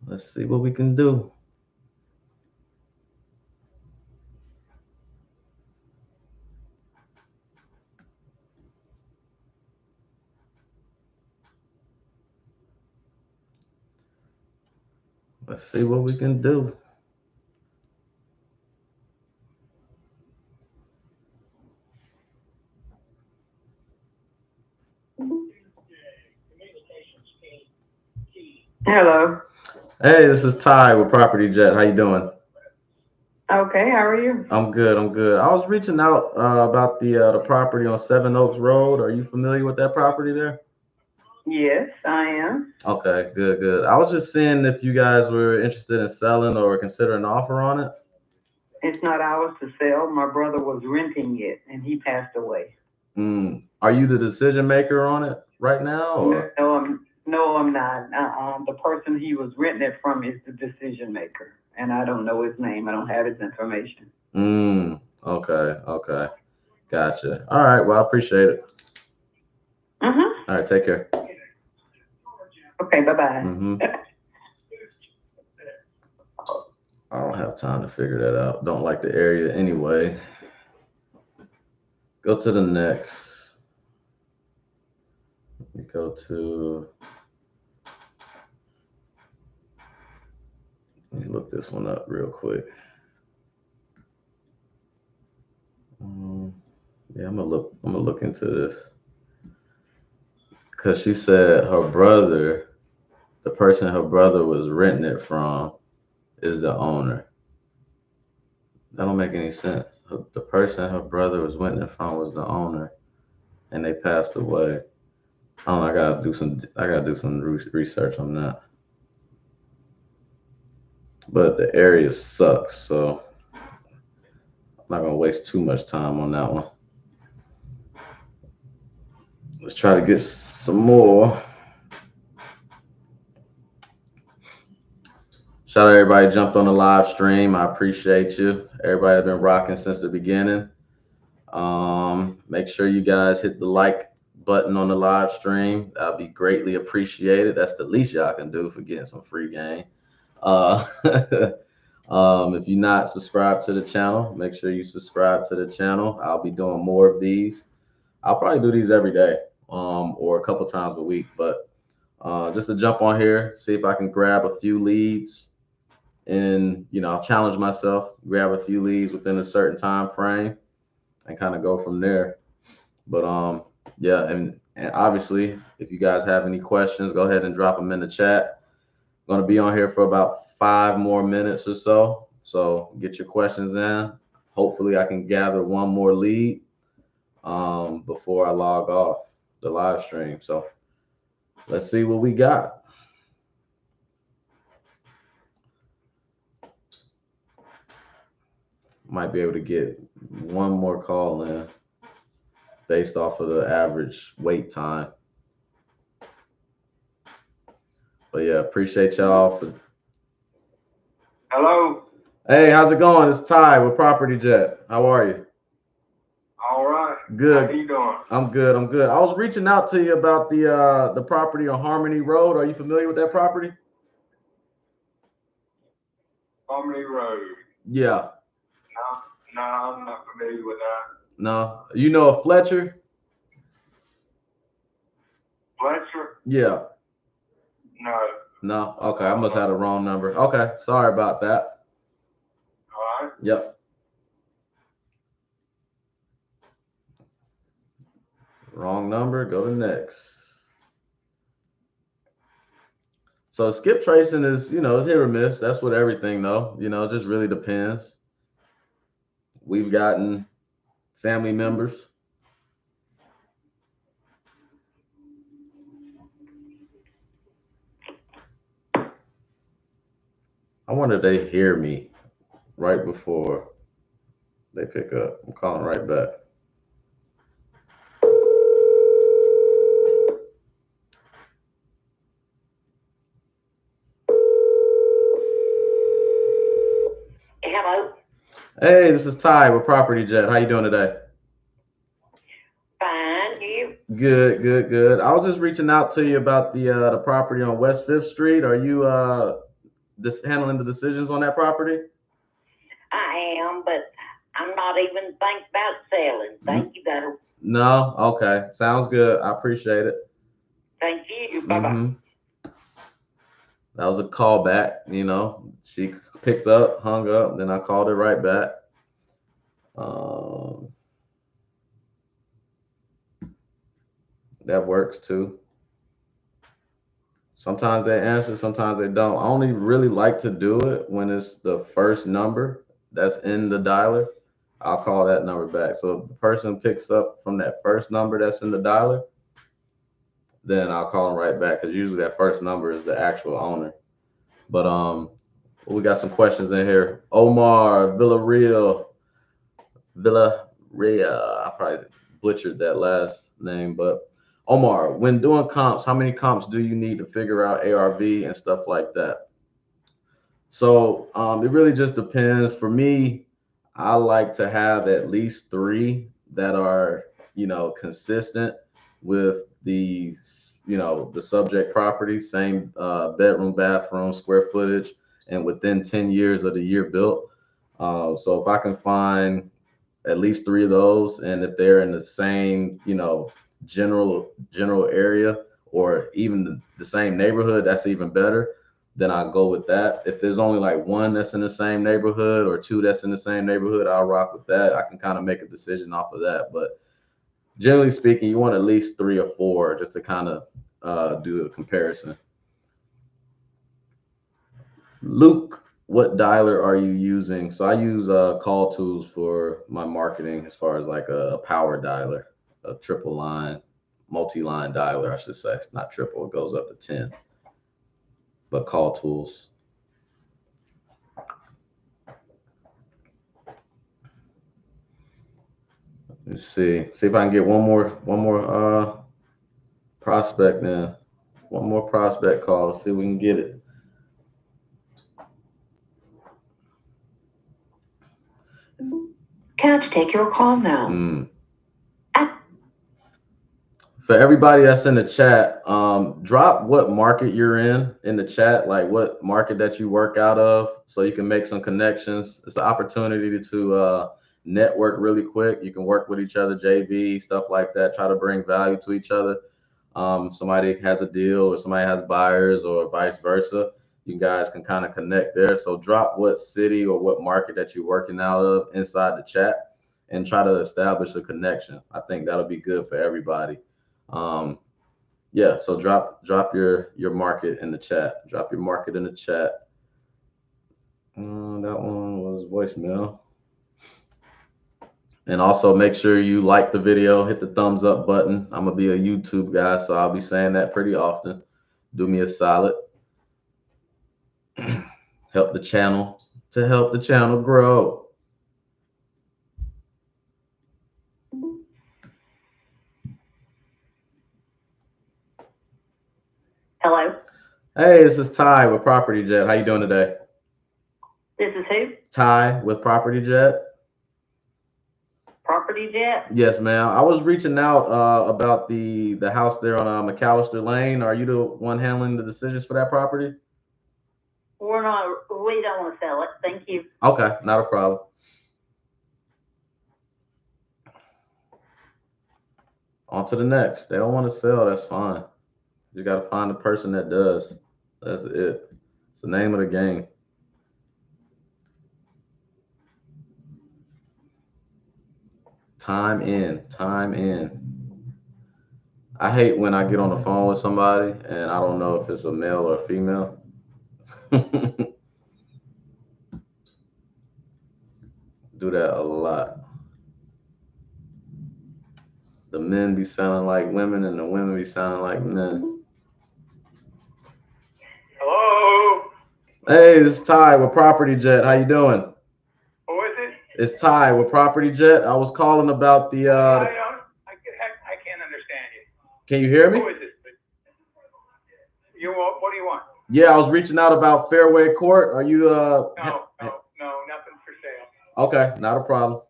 Let's see what we can do. Let's see what we can do. Hello. Hey, this is Ty with Property Jet. How you doing? Okay, how are you? I'm good. I'm good. I was reaching out about the property on Seven Oaks Road. Are you familiar with that property there? Yes, I am. Okay, good, good. I was just seeing if you guys were interested in selling or considering an offer on it. It's not ours to sell. My brother was renting it and he passed away. Are you the decision maker on it right now? Or? No, I'm not. The person he was renting it from is the decision maker, and I don't know his name. I don't have his information. Okay, okay. Gotcha. All right, well, I appreciate it. All right, take care. Okay, bye-bye. I don't have time to figure that out. Don't like the area anyway. Go to the next. Let me go to. Let me look this one up real quick. Yeah, I'm gonna look into this. Cause she said her brother, the person her brother was renting it from, is the owner. That don't make any sense. The person her brother was renting it from was the owner, and they passed away. I don't know. I gotta do some research on that. But the area sucks, so I'm not gonna waste too much time on that one. Let's try to get some more. Shout out to everybody who jumped on the live stream. I appreciate you. Everybody has been rocking since the beginning. Make sure you guys hit the like button on the live stream. That'll be greatly appreciated. That's the least y'all can do for getting some free game. If you're not subscribed to the channel, make sure you subscribe to the channel. I'll be doing more of these. I'll probably do these every day, or a couple times a week. But just to jump on here, see if I can grab a few leads, and I'll challenge myself, grab a few leads within a certain time frame, and kind of go from there. But yeah, and obviously, if you guys have any questions, go ahead and drop them in the chat. I'm going to be on here for about 5 more minutes or so. So get your questions in. Hopefully I can gather one more lead before I log off the live stream. So let's see what we got. Might be able to get one more call in based off of the average wait time. But yeah, appreciate y'all for. Hello. Hey, how's it going? It's Ty with Property Jet. How are you? All right. Good. How you doing? I'm good. I'm good. I was reaching out to you about the property on Harmony Road. Are you familiar with that property? Harmony Road. Yeah. No, I'm not familiar with that. No. You know a Fletcher? Fletcher? Yeah. No. No. Okay. I must have the wrong number. Okay. Sorry about that. All right. Yep. Wrong number. Go to next. So skip tracing is, it's hit or miss. That's with everything, though. It just really depends. We've gotten family members. I wonder if they hear me right before they pick up. I'm calling right back. Hello. Hey, this is Ty with Property Jet. How you doing today? Fine. You? Good, good, good. I was just reaching out to you about the property on West 5th Street. Are you handling the decisions on that property? I am, but I'm not even thinking about selling. Thank you, though. No? Okay. Sounds good. I appreciate it. Thank you. Bye-bye. That was a call back, you know. She picked up, hung up, then I called her right back. That works too. Sometimes they answer, sometimes they don't. I only really like to do it when it's the first number that's in the dialer. I'll call that number back. So if the person picks up from that first number that's in the dialer, then I'll call them right back because usually that first number is the actual owner. But we got some questions in here. Omar Villarreal, I probably butchered that last name, but Omar, when doing comps, how many comps do you need to figure out ARV and stuff like that? So it really just depends. For me, I like to have at least 3 that are, you know, consistent with the, you know, the subject property, same bedroom, bathroom, square footage, and within 10 years of the year built. So if I can find at least 3 of those, and if they're in the same, you know, general area or even the same neighborhood, that's even better. Then I'll go with that. If there's only like 1 that's in the same neighborhood or 2 that's in the same neighborhood, I'll rock with that. I can kind of make a decision off of that. But generally speaking, you want at least 3 or 4 just to kind of do a comparison. Luke, what dialer are you using? So I use Call Tools for my marketing as far as like a power dialer, a triple line, multi-line dialer, I should say. It's not triple, it goes up to 10. But Call Tools. Let's see if I can get one more prospect then. One more prospect call. See if we can get it. Can't take your call now. For everybody that's in the chat, drop what market you're in the chat, like what market that you work out of, so you can make some connections. It's an opportunity to network really quick. You can work with each other, JV, stuff like that, try to bring value to each other. Somebody has a deal or somebody has buyers or vice versa. You guys can kind of connect there. So drop what city or what market that you're working out of inside the chat and try to establish a connection. I think that'll be good for everybody. Yeah, so drop your market in the chat. Drop your market in the chat. That one was voicemail. And also make sure you like the video, hit the thumbs up button. I'm gonna be a YouTube guy, so I'll be saying that pretty often. Do me a solid. Help the channel grow. Hello, Hey, this is Ty with Property Jet. How you doing today? this is who? Ty with Property Jet. Property Jet? Yes, ma'am. I was reaching out about the house there on McAllister Lane. Are you the one handling the decisions for that property? We don't want to sell it. Thank you. Okay, not a problem. On to the next. They don't want to sell, that's fine. You got to find the person that does. That's it. It's the name of the game. Time in. I hate when I get on the phone with somebody and I don't know if it's a male or a female. Do that a lot. The men be sounding like women and the women be sounding like men. Hello. Hey, it's Ty with Property Jet. How you doing? Who is it? It's Ty with Property Jet. I was calling about the I can't understand you. Can you hear me? Who is it? What do you want? Yeah, I was reaching out about Fairway Court. Are you No, nothing for sale. Okay, not a problem.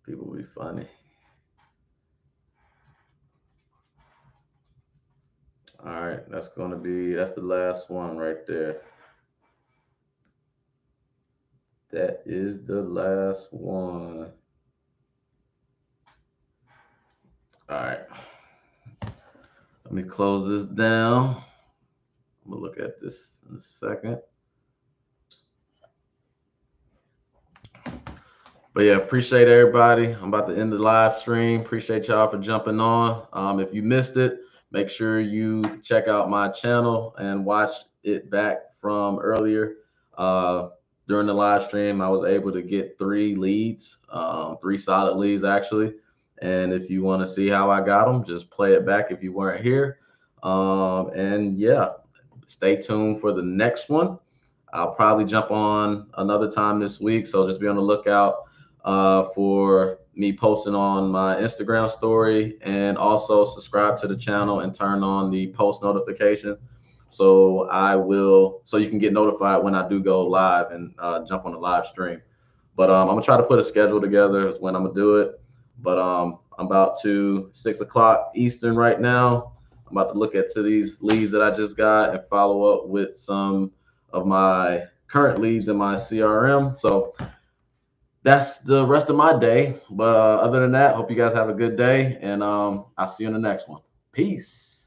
People be funny. All right, that's the last one right there. That is the last one. All right. Let me close this down. I'm gonna look at this in a second. But yeah, appreciate everybody. I'm about to end the live stream. Appreciate y'all for jumping on. If you missed it, make sure you check out my channel and watch it back from earlier. During the live stream, I was able to get 3 leads, 3 solid leads actually. And if you want to see how I got them, just play it back if you weren't here. And yeah, stay tuned for the next one. I'll probably jump on another time this week, so just be on the lookout for me posting on my Instagram story, and also subscribe to the channel and turn on the post notification so you can get notified when I do go live and jump on the live stream. But I'm gonna try to put a schedule together when I'm gonna do it. But I'm about to 6 o'clock Eastern right now. I'm about to look at these leads that I just got and follow up with some of my current leads in my CRM. So that's the rest of my day. But other than that, hope you guys have a good day, and I'll see you in the next one. Peace.